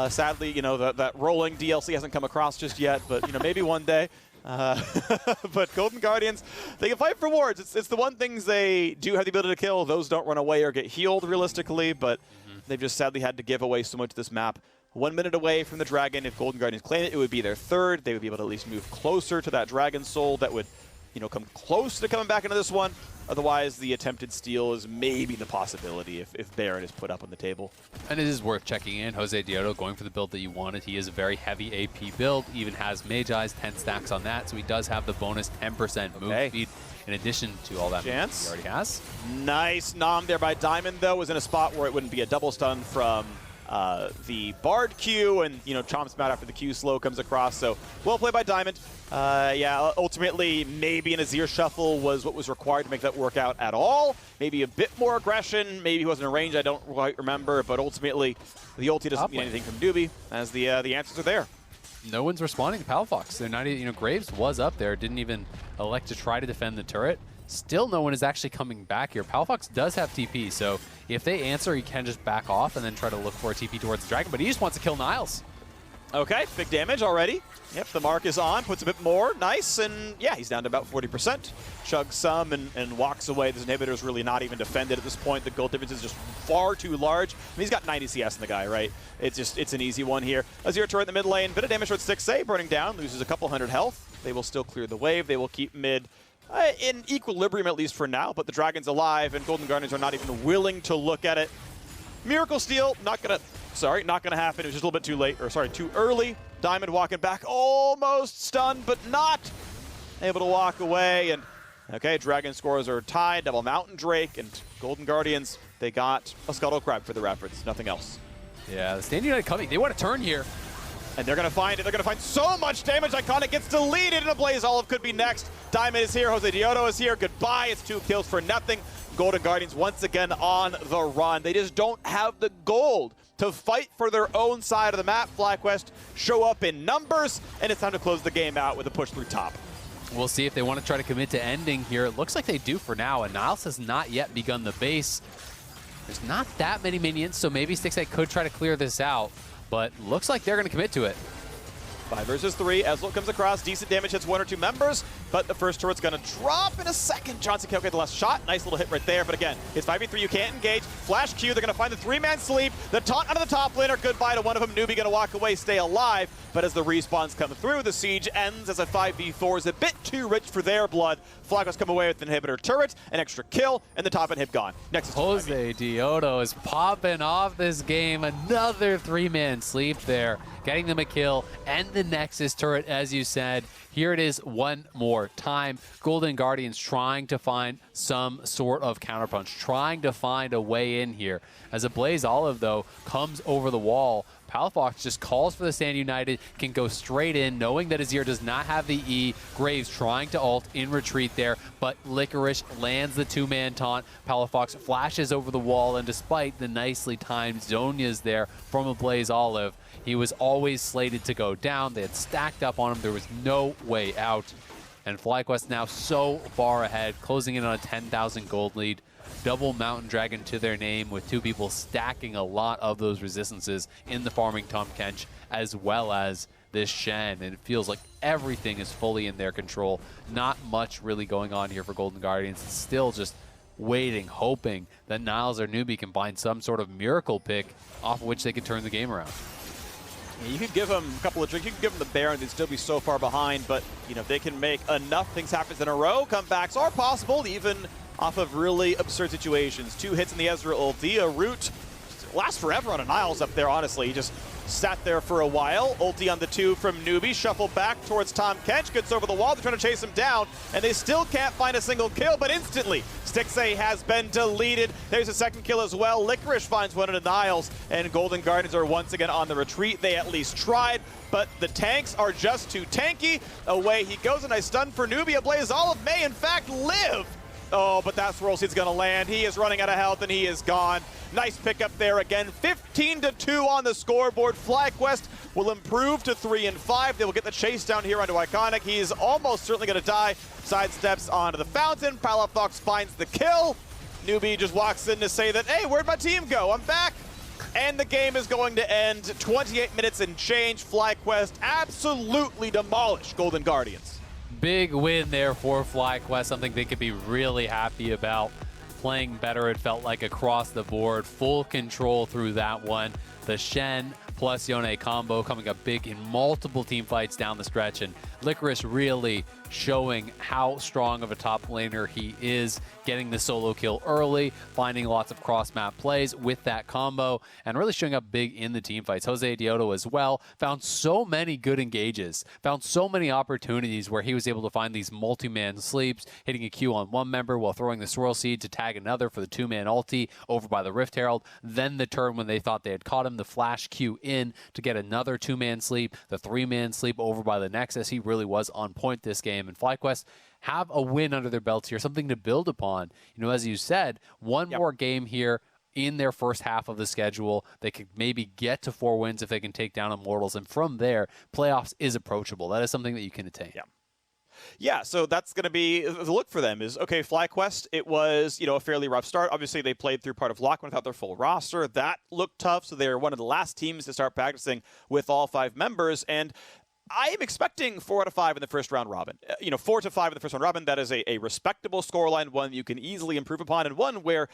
Sadly, you know, that rolling DLC hasn't come across just yet, but, you know, maybe one day. But Golden Guardians, they can fight for wards. It's the one things they do have the ability to kill. Those don't run away or get healed realistically, but they've just sadly had to give away so much of this map. 1 minute away from the Dragon. If Golden Guardians claim it, it would be their third. They would be able to at least move closer to that Dragon Soul that would, you know, come close to coming back into this one. Otherwise, the attempted steal is maybe the possibility if Baron is put up on the table. And it is worth checking in. Jose Diodo going for the build that you wanted. He is a very heavy AP build, even has Mage Eyes, 10 stacks on that, so he does have the bonus 10% move speed in addition to all that Chance. he already has. Nice nom there by Diamond, though. Was in a spot where it wouldn't be a double stun from the Bard Q, and, you know, Chomp's mad after the Q slow comes across, so well played by Diamond. Yeah, ultimately, maybe an Azir shuffle was what was required to make that work out at all. Maybe a bit more aggression. Maybe he wasn't in range, I don't quite remember, but ultimately, the ulti doesn't mean anything from Doobie, as the answers are there. No one's responding to Palafox. They're not even, you know, Graves was up there, didn't even elect to try to defend the turret. Still no one is actually coming back here. Palafox does have TP, so if they answer, he can just back off and then try to look for a TP towards the Dragon, but he just wants to kill Niles. Okay, big damage already. Yep, the mark is on, puts a bit more. Nice, and yeah, he's down to about 40%. Chugs some and walks away. This inhibitor is really not even defended at this point. The gold difference is just far too large. I mean, he's got 90 CS in the guy, right? It's an easy one here. Azir turret in the mid lane, bit of damage towards 6A, burning down, loses a couple hundred health. They will still clear the wave. They will keep mid in equilibrium, at least for now, but the Dragon's alive, and Golden Guardians are not even willing to look at it. Miracle Steal, not gonna happen. It was just a little bit too late, or sorry, too early. Diamond walking back, almost stunned, but not able to walk away. And okay, Dragon scores are tied. Double Mountain Drake and Golden Guardians, they got a Scuttle Crab for the reference, nothing else. Yeah, the Stand United coming. They want to turn here. And they're going to find it. They're going to find so much damage. Iconic gets deleted, and a Blaze Olive could be next. Diamond is here. Jose Diodo is here. Goodbye. It's 2 kills for nothing. Golden Guardians once again on the run. They just don't have the gold to fight for their own side of the map. FlyQuest show up in numbers, and it's time to close the game out with a push through top. We'll see if they want to try to commit to ending here. It looks like they do for now, and Niles has not yet begun the base. There's not that many minions, so maybe Stixxay could try to clear this out, but looks like they're going to commit to it. 5 versus 3. Ezreal comes across. Decent damage hits 1 or 2 members, but the first turret's going to drop in a second. Johnson can't get the last shot. Nice little hit right there, but again, it's 5v3. You can't engage. Flash Q. They're going to find the 3-man sleep. The taunt out of the top laner. Goodbye to one of them. Newbie going to walk away, stay alive. But as the respawns come through, the siege ends as a 5v4 is a bit too rich for their blood. FlyQuest come away with an inhibitor turret, an extra kill, and the top inhib gone. Next is Jose Diodo is popping off this game. Another 3-man sleep there, getting them a kill and the Nexus turret, as you said. Here it is one more time. Golden Guardians trying to find some sort of counterpunch, trying to find a way in here. As a Blaze Olive, though, comes over the wall, Palafox just calls for the Stand United, can go straight in, knowing that Azir does not have the E. Graves trying to ult in retreat there, but Licorice lands the 2-man taunt. Palafox flashes over the wall, and despite the nicely timed Zonias there from a Blaze Olive, he was always slated to go down. They had stacked up on him. There was no way out. And FlyQuest now so far ahead, closing in on a 10,000 gold lead. Double Mountain Dragon to their name, with 2 people stacking a lot of those resistances in the farming Tahm Kench, as well as this Shen. And it feels like everything is fully in their control. Not much really going on here for Golden Guardians. It's still just waiting, hoping that Niles or Newbie can find some sort of miracle pick off of which they can turn the game around. Yeah, you could give them a couple of drinks. You can give them the Baron, and they'd still be so far behind. But, you know, if they can make enough things happen in a row, comebacks are possible, even off of really absurd situations. 2 hits in the Ezreal ulti. A root lasts forever on a Niles up there, honestly. He just sat there for a while. Ulti on the 2 from Newbie. Shuffle back towards Tahm Kench. Gets over the wall. They're trying to chase him down, and they still can't find a single kill, but instantly Stixxay has been deleted. There's a second kill as well. Licorice finds one of the Niles, and Golden Guardians are once again on the retreat. They at least tried, but the tanks are just too tanky. Away he goes, and I stun for Newbie. A Blaze Olive may, in fact, live. Oh, but that's where Olseed's going to land. He is running out of health, and he is gone. Nice pickup there again. 15-2 on the scoreboard. FlyQuest will improve to 3-5. They will get the chase down here onto Iconic. He is almost certainly going to die. Sidesteps onto the fountain. Palafox finds the kill. Newbie just walks in to say that, hey, where'd my team go? I'm back. And the game is going to end. 28 minutes and change. FlyQuest absolutely demolished Golden Guardians. Big win there for FlyQuest, something they could be really happy about. Playing better, it felt like, across the board. Full control through that one. The Shen plus Yone combo coming up big in multiple team fights down the stretch, and Licorice really showing how strong of a top laner he is, getting the solo kill early, finding lots of cross-map plays with that combo, and really showing up big in the team fights. Jose Diodo as well found so many good engages, found so many opportunities where he was able to find these multi-man sleeps, hitting a Q on one member while throwing the Swirl Seed to tag another for the 2-man ulti over by the Rift Herald, then the turn when they thought they had caught him, the flash Q in to get another 2-man sleep, the 3-man sleep over by the Nexus. He really was on point this game, and FlyQuest have a win under their belts here, something to build upon. You know, as you said, one more game here in their first half of the schedule. They could maybe get to 4 wins if they can take down Immortals, and from there, playoffs is approachable. That is something that you can attain. Yeah, so that's going to be the look for them is, okay, FlyQuest, it was, you know, a fairly rough start. Obviously, they played through part of Lockman without their full roster. That looked tough, so they're one of the last teams to start practicing with all 5 members, and I am expecting 4 out of 5 in the first round robin. 4 to 5 in the first round robin, that is a respectable scoreline, one you can easily improve upon, and one where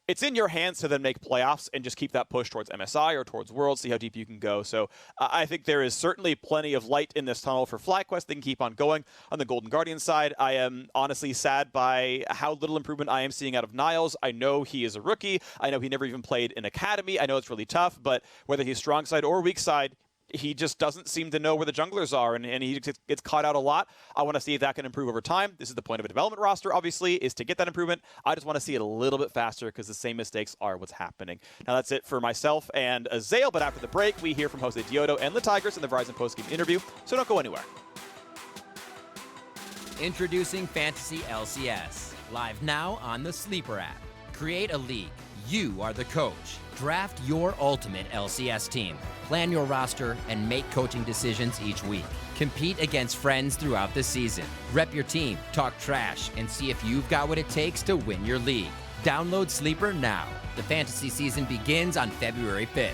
it's in your hands to then make playoffs and just keep that push towards MSI or towards Worlds, see how deep you can go. So I think there is certainly plenty of light in this tunnel for FlyQuest. They can keep on going. On the Golden Guardian side, I am honestly sad by how little improvement I am seeing out of Niles. I know he is a rookie. I know he never even played in Academy. I know it's really tough, but whether he's strong side or weak side, he just doesn't seem to know where the junglers are, and he gets caught out a lot. I want to see if that can improve over time. This is the point of a development roster, obviously, is to get that improvement. I just want to see it a little bit faster because the same mistakes are what's happening. Now, that's it for myself and Azale, but after the break, we hear from Jose Diodo and the Tigers in the Verizon postgame interview, so don't go anywhere. Introducing Fantasy LCS, live now on the Sleeper app. Create a league. You are the coach. Draft your ultimate LCS team. Plan your roster and make coaching decisions each week. Compete against friends throughout the season. Rep your team, talk trash, and see if you've got what it takes to win your league. Download Sleeper now. The fantasy season begins on February 5th.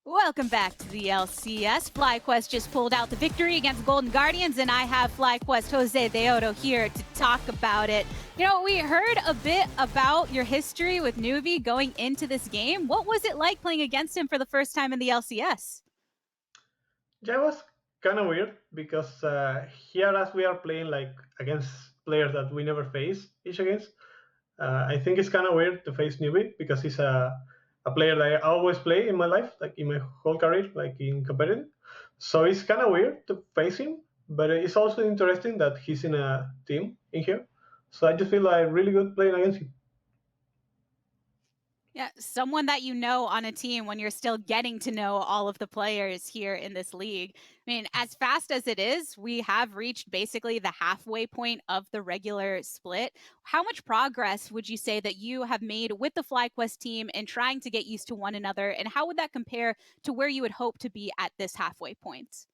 Welcome back to the LCS. FlyQuest just pulled out the victory against Golden Guardians, and I have FlyQuest Jose Deodo here to talk about it. You know, we heard a bit about your history with Nuvi going into this game. What was it like playing against him for the first time in the LCS? Yeah, it was kind of weird because here, as we are playing like against players that we never face each against, I think it's kind of weird to face Newbie because he's a player that I always play in my life, like in my whole career, like in competitive. So it's kind of weird to face him, but it's also interesting that he's in a team in here. So I just feel like really good playing against him. Yeah, someone that you know on a team when you're still getting to know all of the players here in this league. I mean, as fast as it is, we have reached basically the halfway point of the regular split. How much progress would you say that you have made with the FlyQuest team in trying to get used to one another? And how would that compare to where you would hope to be at this halfway point?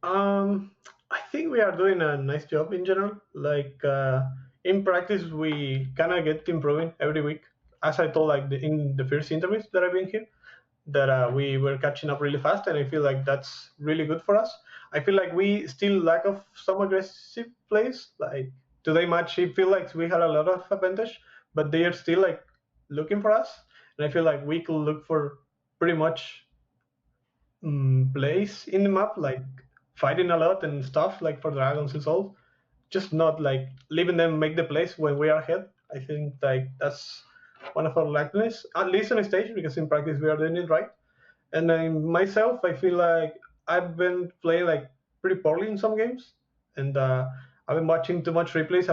I think we are doing a nice job in general. Like in practice, we kind of get improving every week. As I told, like in the first interviews that I've been here, that we were catching up really fast, and I feel like that's really good for us. I feel like we still lack of some aggressive plays. Like today match, I feel like we had a lot of advantage, but they are still like looking for us, and I feel like we could look for pretty much plays in the map, like fighting a lot and stuff, like for dragons and souls. Just not like leaving them make the plays when we are ahead. I think like that's one of our lackness, at least on stage, because in practice we are doing it right. And then myself, I feel like I've been playing like pretty poorly in some games, and I've been watching too much replays.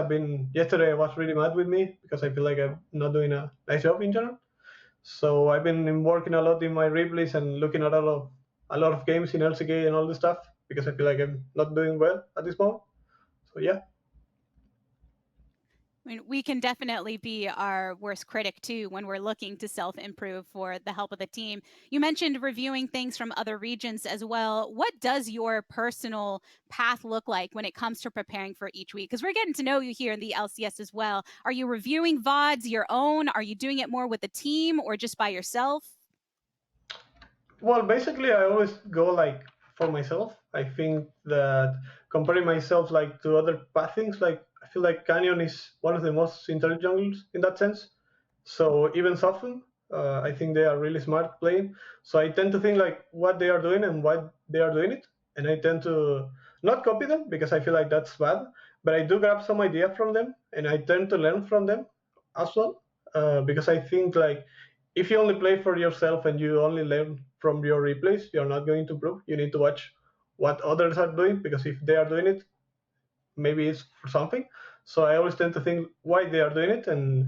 Yesterday I was really mad with me because I feel like I'm not doing a nice job in general. So I've been working a lot in my replays and looking at a lot of games in LCK and all this stuff because I feel like I'm not doing well at this moment. So yeah. I mean, we can definitely be our worst critic too when we're looking to self-improve for the help of the team. You mentioned reviewing things from other regions as well. What does your personal path look like when it comes to preparing for each week? Because we're getting to know you here in the LCS as well. Are you reviewing VODs your own? Are you doing it more with the team or just by yourself? Well, basically, I always go like for myself. I think that comparing myself like to other pathings, like I feel like Canyon is one of the most intelligent jungles in that sense. So even Soften, I think they are really smart playing. So I tend to think like what they are doing and why they are doing it, and I tend to not copy them because I feel like that's bad. But I do grab some idea from them, and I tend to learn from them as well. Because I think like if you only play for yourself and you only learn from your replays, you're not going to improve. You need to watch what others are doing because if they are doing it, maybe it's for something. So I always tend to think why they are doing it and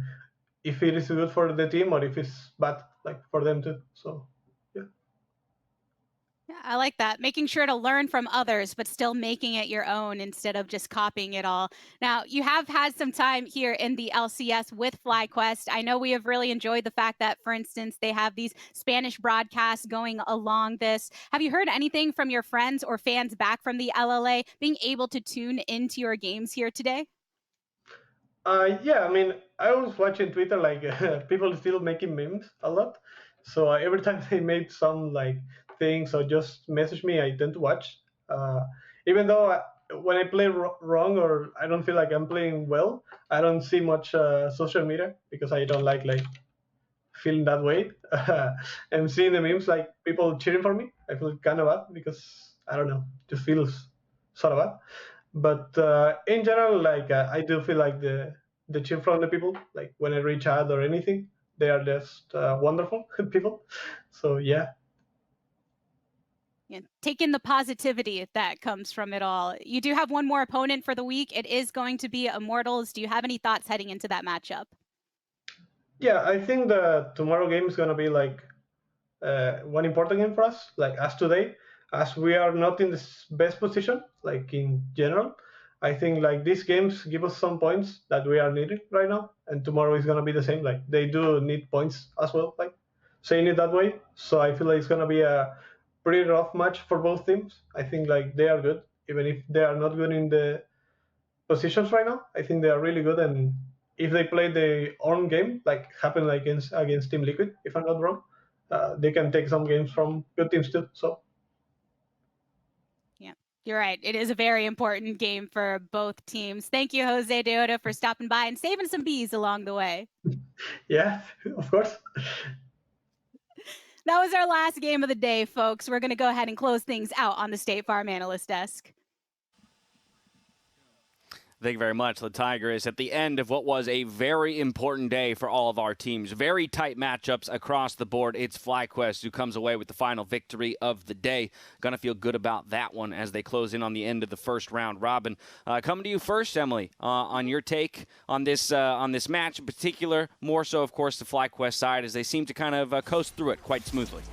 if it is good for the team or if it's bad like for them too. So yeah. Yeah, I like that. Making sure to learn from others, but still making it your own instead of just copying it all. Now, you have had some time here in the LCS with FlyQuest. I know we have really enjoyed the fact that, for instance, they have these Spanish broadcasts going along this. Have you heard anything from your friends or fans back from the LLA being able to tune into your games here today? Yeah, I mean, I was watching Twitter like people still making memes a lot. So every time they make some like things or just message me, I tend to watch. Uh, Even though when I play wrong or I don't feel like I'm playing well, I don't see much social media because I don't like feeling that way. And seeing the memes like people cheering for me, I feel kind of bad because I don't know, just feels sort of bad. But in general, like I do feel like the cheer from the people, like when I reach out or anything, they are just wonderful people. So yeah. Yeah, take in the positivity that comes from it all. You do have one more opponent for the week. It is going to be Immortals. Do you have any thoughts heading into that matchup? Yeah, I think the tomorrow game is gonna be like one important game for us, like as today, as we are not in the best position, like in general. I think like these games give us some points that we are needing right now, and tomorrow is gonna be the same. Like they do need points as well, like saying it that way. So I feel like it's gonna be a pretty rough match for both teams. I think like they are good, even if they are not good in the positions right now. I think they are really good, and if they play their own game, like happened like against Team Liquid, if I'm not wrong, they can take some games from good teams too. So yeah, you're right. It is a very important game for both teams. Thank you, Jose Deoda, for stopping by and saving some bees along the way. yeah, of course. That was our last game of the day, folks. We're going to go ahead and close things out on the State Farm Analyst Desk. Thank you very much. The Tigers at the end of what was a very important day for all of our teams. Very tight matchups across the board. It's FlyQuest who comes away with the final victory of the day. Gonna feel good about that one as they close in on the end of the first round robin. Coming to you first, Emily, on your take on this match in particular. More so, of course, the FlyQuest side as they seem to kind of coast through it quite smoothly.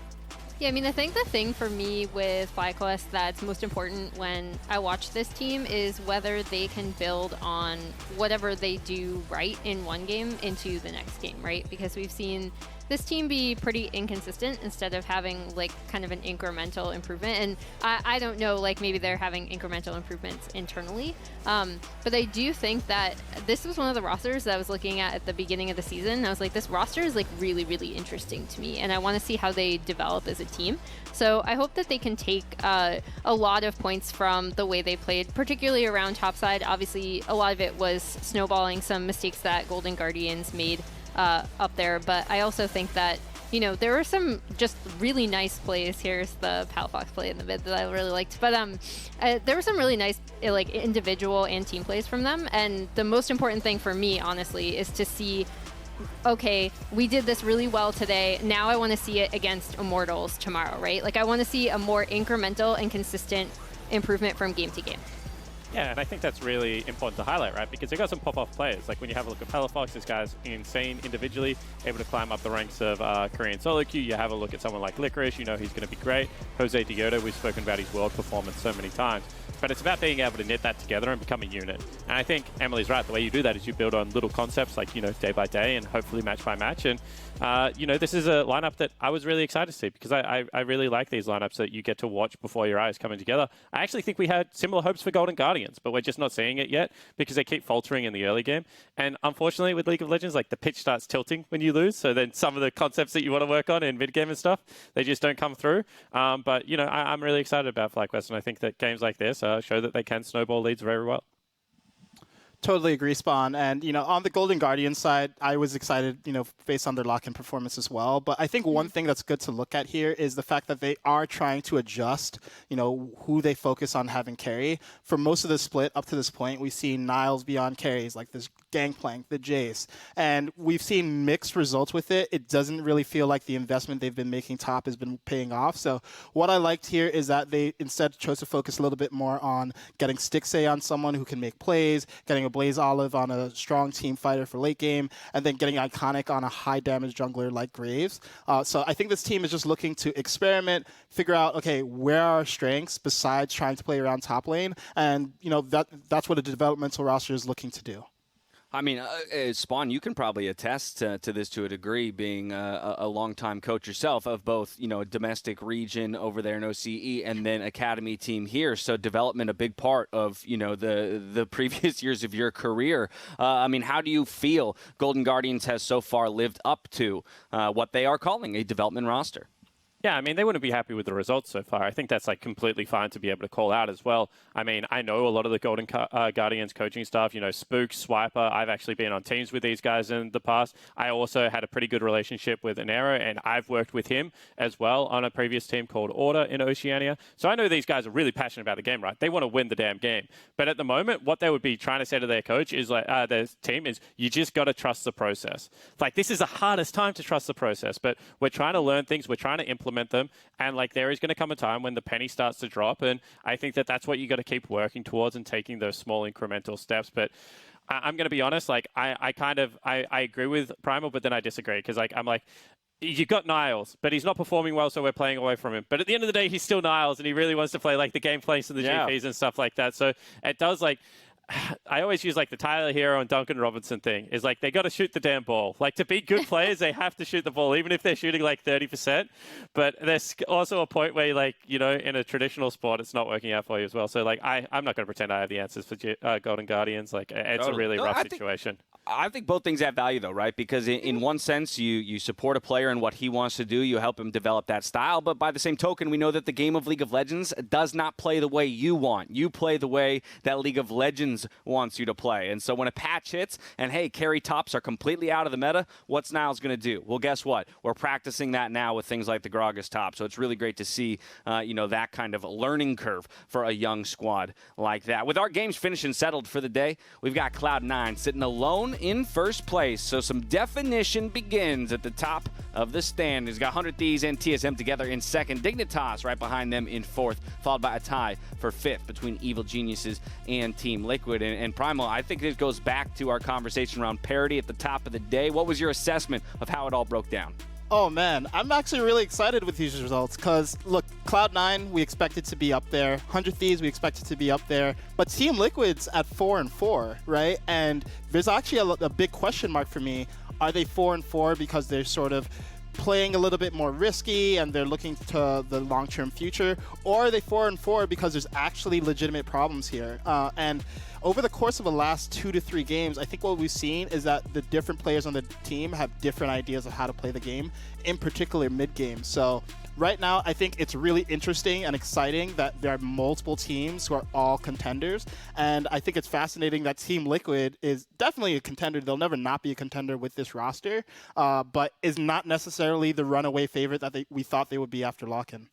Yeah, I mean, I think the thing for me with FlyQuest that's most important when I watch this team is whether they can build on whatever they do right in one game into the next game, right? Because we've seen this team be pretty inconsistent instead of having like kind of an incremental improvement. And I don't know, like maybe they're having incremental improvements internally. But I do think that this was one of the rosters that I was looking at the beginning of the season. I was like, this roster is like really, really interesting to me. And I want to see how they develop as a team. So I hope that they can take a lot of points from the way they played, particularly around topside. Obviously, a lot of it was snowballing some mistakes that Golden Guardians made up there, but I also think that you know, there were some just really nice plays. Here's the Palafox play in the mid that I really liked. But there were some really nice like individual and team plays from them. And the most important thing for me, honestly, is to see, okay, we did this really well today. Now I want to see it against Immortals tomorrow, right? Like I want to see a more incremental and consistent improvement from game to game. Yeah, and I think that's really important to highlight, right? Because they got some pop-off players. Like when you have a look at Palafox, this guy's insane individually, able to climb up the ranks of Korean solo queue. You have a look at someone like Licorice, you know he's going to be great. Jose Diota, we've spoken about his world performance so many times. But it's about being able to knit that together and become a unit. And I think Emily's right. The way you do that is you build on little concepts like, you know, day by day and hopefully match by match. And, you know, this is a lineup that I was really excited to see because I really like these lineups that you get to watch before your eyes coming together. I actually think we had similar hopes for Golden Guardians, but we're just not seeing it yet because they keep faltering in the early game. And unfortunately with League of Legends, like the pitch starts tilting when you lose. So then some of the concepts that you want to work on in mid game and stuff, they just don't come through. But, you know, I'm really excited about FlyQuest, and I think that games like this show that they can snowball leads very well. Totally agree, Spawn. And, you know, on the Golden Guardian side, I was excited, you know, based on their lock-in performance as well. But I think one thing that's good to look at here is the fact that they are trying to adjust, you know, who they focus on having carry. For most of the split up to this point, we've seen Niles be on carries like this Gangplank, the Jace. And we've seen mixed results with it. It doesn't really feel like the investment they've been making top has been paying off. So what I liked here is that they instead chose to focus a little bit more on getting Stixxay on someone who can make plays, getting a Blaze Olive on a strong team fighter for late game, and then getting Iconic on a high damage jungler like Graves. So I think this team is just looking to experiment, figure out, okay, where are our strengths besides trying to play around top lane? And, you know, that's what a developmental roster is looking to do. I mean, Spawn, you can probably attest to this to a degree, being a longtime coach yourself of both, you know, a domestic region over there in OCE and then academy team here. So development, a big part of, you know, the previous years of your career. I mean, how do you feel Golden Guardians has so far lived up to what they are calling a development roster? Yeah, I mean, they wouldn't be happy with the results so far. I think that's like completely fine to be able to call out as well. I mean, I know a lot of the Golden Guardians coaching staff, you know, Spook, Swiper. I've actually been on teams with these guys in the past. I also had a pretty good relationship with Enero, and I've worked with him as well on a previous team called Order in Oceania. So I know these guys are really passionate about the game, right? They want to win the damn game. But at the moment, what they would be trying to say to their coach is like, their team is, you just got to trust the process. Like, this is the hardest time to trust the process, but we're trying to learn things. We're trying to implement them, and like there is going to come a time when the penny starts to drop, and I think that that's what you got to keep working towards and taking those small incremental steps. But I'm going to be honest, like I agree with Primal, but then I disagree because like I'm like, you got Niles, but he's not performing well, so we're playing away from him. But at the end of the day, he's still Niles, and he really wants to play like the game plays and the GPs and stuff like that. So it does like, I always use like the Tyler Hero and Duncan Robinson thing is like they got to shoot the damn ball. Like to be good players, they have to shoot the ball, even if they're shooting like 30%. But there's also a point where like, you know, in a traditional sport, it's not working out for you as well. So like I'm not going to pretend I have the answers for Golden Guardians. Like it's a really rough situation. I think both things have value, though, right? Because in one sense, you support a player and what he wants to do. You help him develop that style. But by the same token, we know that the game of League of Legends does not play the way you want. You play the way that League of Legends wants you to play. And so when a patch hits and, hey, carry tops are completely out of the meta, what's Niles going to do? Well, guess what? We're practicing that now with things like the Gragas top. So it's really great to see, you know, that kind of learning curve for a young squad like that. With our games finished and settled for the day, we've got Cloud9 sitting alone in first place, so some definition begins at the top of the stand. He's got 100 Thieves and TSM together in second, Dignitas right behind them in fourth, followed by a tie for fifth between Evil Geniuses and Team Liquid. And Primal, I think it goes back to our conversation around parity at the top of the day. What was your assessment of how it all broke down? Oh man, I'm actually really excited with these results because, look, Cloud9, we expect it to be up there. 100 Thieves, we expect it to be up there. But Team Liquid's at 4-4, right? And there's actually a big question mark for me. Are they 4-4 because they're sort of playing a little bit more risky and they're looking to the long-term future? Or are they 4-4 because there's actually legitimate problems here? And over the course of the last 2 to 3 games, I think what we've seen is that the different players on the team have different ideas of how to play the game, in particular mid-game. So right now, I think it's really interesting and exciting that there are multiple teams who are all contenders. And I think it's fascinating that Team Liquid is definitely a contender. They'll never not be a contender with this roster, but is not necessarily the runaway favorite that we thought they would be after lock-in.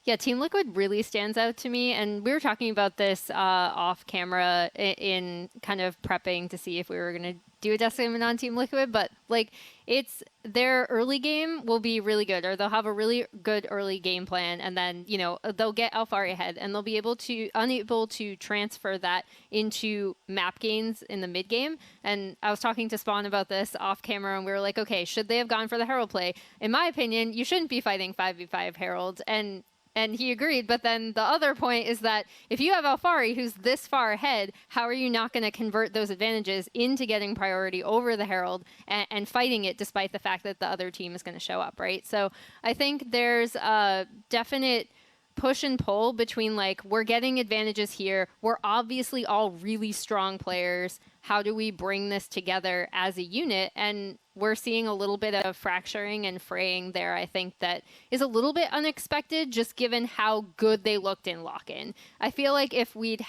Yeah, Team Liquid really stands out to me, and we were talking about this off camera in kind of prepping to see if we were going to do a desk segment on Team Liquid, but like it's their early game will be really good, or they'll have a really good early game plan, and then they'll get Alphari ahead, and they'll be unable to transfer that into map gains in the mid game. And I was talking to Spawn about this off camera, and we were like, okay, should they have gone for the Herald play? In my opinion, you shouldn't be fighting 5v5 Heralds, and he agreed. But then the other point is that if you have Alphari, who's this far ahead, how are you not going to convert those advantages into getting priority over the Herald and fighting it despite the fact that the other team is going to show up, right? So I think there's a definite push and pull between like, we're getting advantages here. We're obviously all really strong players. How do we bring this together as a unit? And we're seeing a little bit of fracturing and fraying there, I think, that is a little bit unexpected, just given how good they looked in lock-in. I feel like if we'd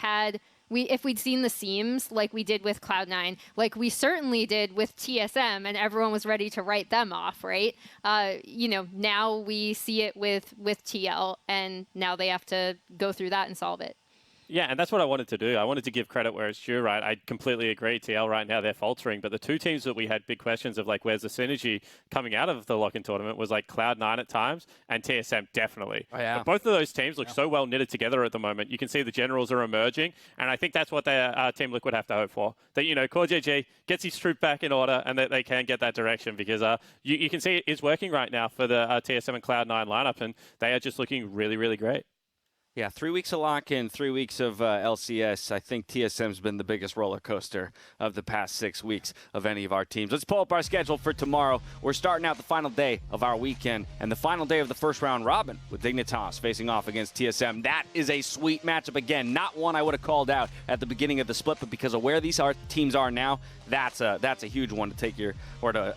seen the seams like we did with Cloud9, like we certainly did with TSM, and everyone was ready to write them off, right? Now we see it with TL, and now they have to go through that and solve it. Yeah, and that's what I wanted to do. I wanted to give credit where it's due, right? I completely agree. TL right now, they're faltering. But the two teams that we had big questions of, like, where's the synergy coming out of the lock-in tournament was, like, Cloud9 at times and TSM definitely. Oh, yeah. But both of those teams look so well knitted together at the moment. You can see the generals are emerging, and I think that's what Team Liquid have to hope for. That, Core JJ gets his troop back in order and that they can get that direction because you can see it is working right now for the TSM and Cloud9 lineup, and they are just looking really, really great. Yeah, 3 weeks of lock-in, 3 weeks of LCS. I think TSM's been the biggest roller coaster of the past 6 weeks of any of our teams. Let's pull up our schedule for tomorrow. We're starting out the final day of our weekend and the final day of the first round robin with Dignitas facing off against TSM. That is a sweet matchup. Again, not one I would have called out at the beginning of the split, but because of where these teams are now, that's a huge one to take to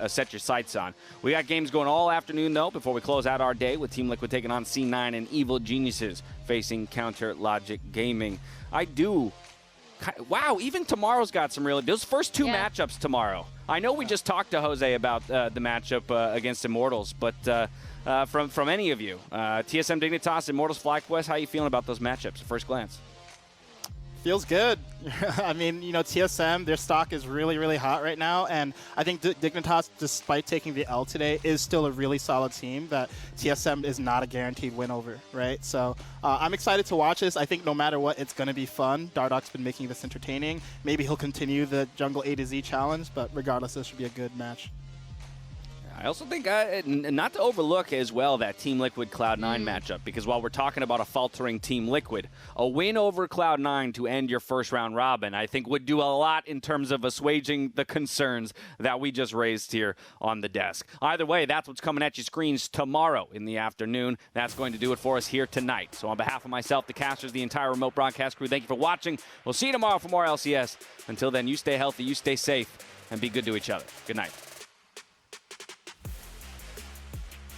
set your sights on. We got games going all afternoon, though, before we close out our day with Team Liquid taking on C9 and Evil Geniuses facing Counter Logic Gaming. Wow, even tomorrow's got some those first two matchups tomorrow. I know we just talked to Jose about the matchup against Immortals, but from any of you, TSM Dignitas, Immortals, FlyQuest, how are you feeling about those matchups at first glance? Feels good. I mean, TSM, their stock is really, really hot right now. And I think Dignitas, despite taking the L today, is still a really solid team that TSM is not a guaranteed win over, right? So I'm excited to watch this. I think no matter what, it's going to be fun. Dardoch's been making this entertaining. Maybe he'll continue the Jungle A to Z challenge, but regardless, this should be a good match. I also think, not to overlook as well, that Team Liquid Cloud9 matchup, because while we're talking about a faltering Team Liquid, a win over Cloud9 to end your first round robin, I think would do a lot in terms of assuaging the concerns that we just raised here on the desk. Either way, that's what's coming at your screens tomorrow in the afternoon. That's going to do it for us here tonight. So on behalf of myself, the casters, the entire remote broadcast crew, thank you for watching. We'll see you tomorrow for more LCS. Until then, you stay healthy, you stay safe, and be good to each other. Good night.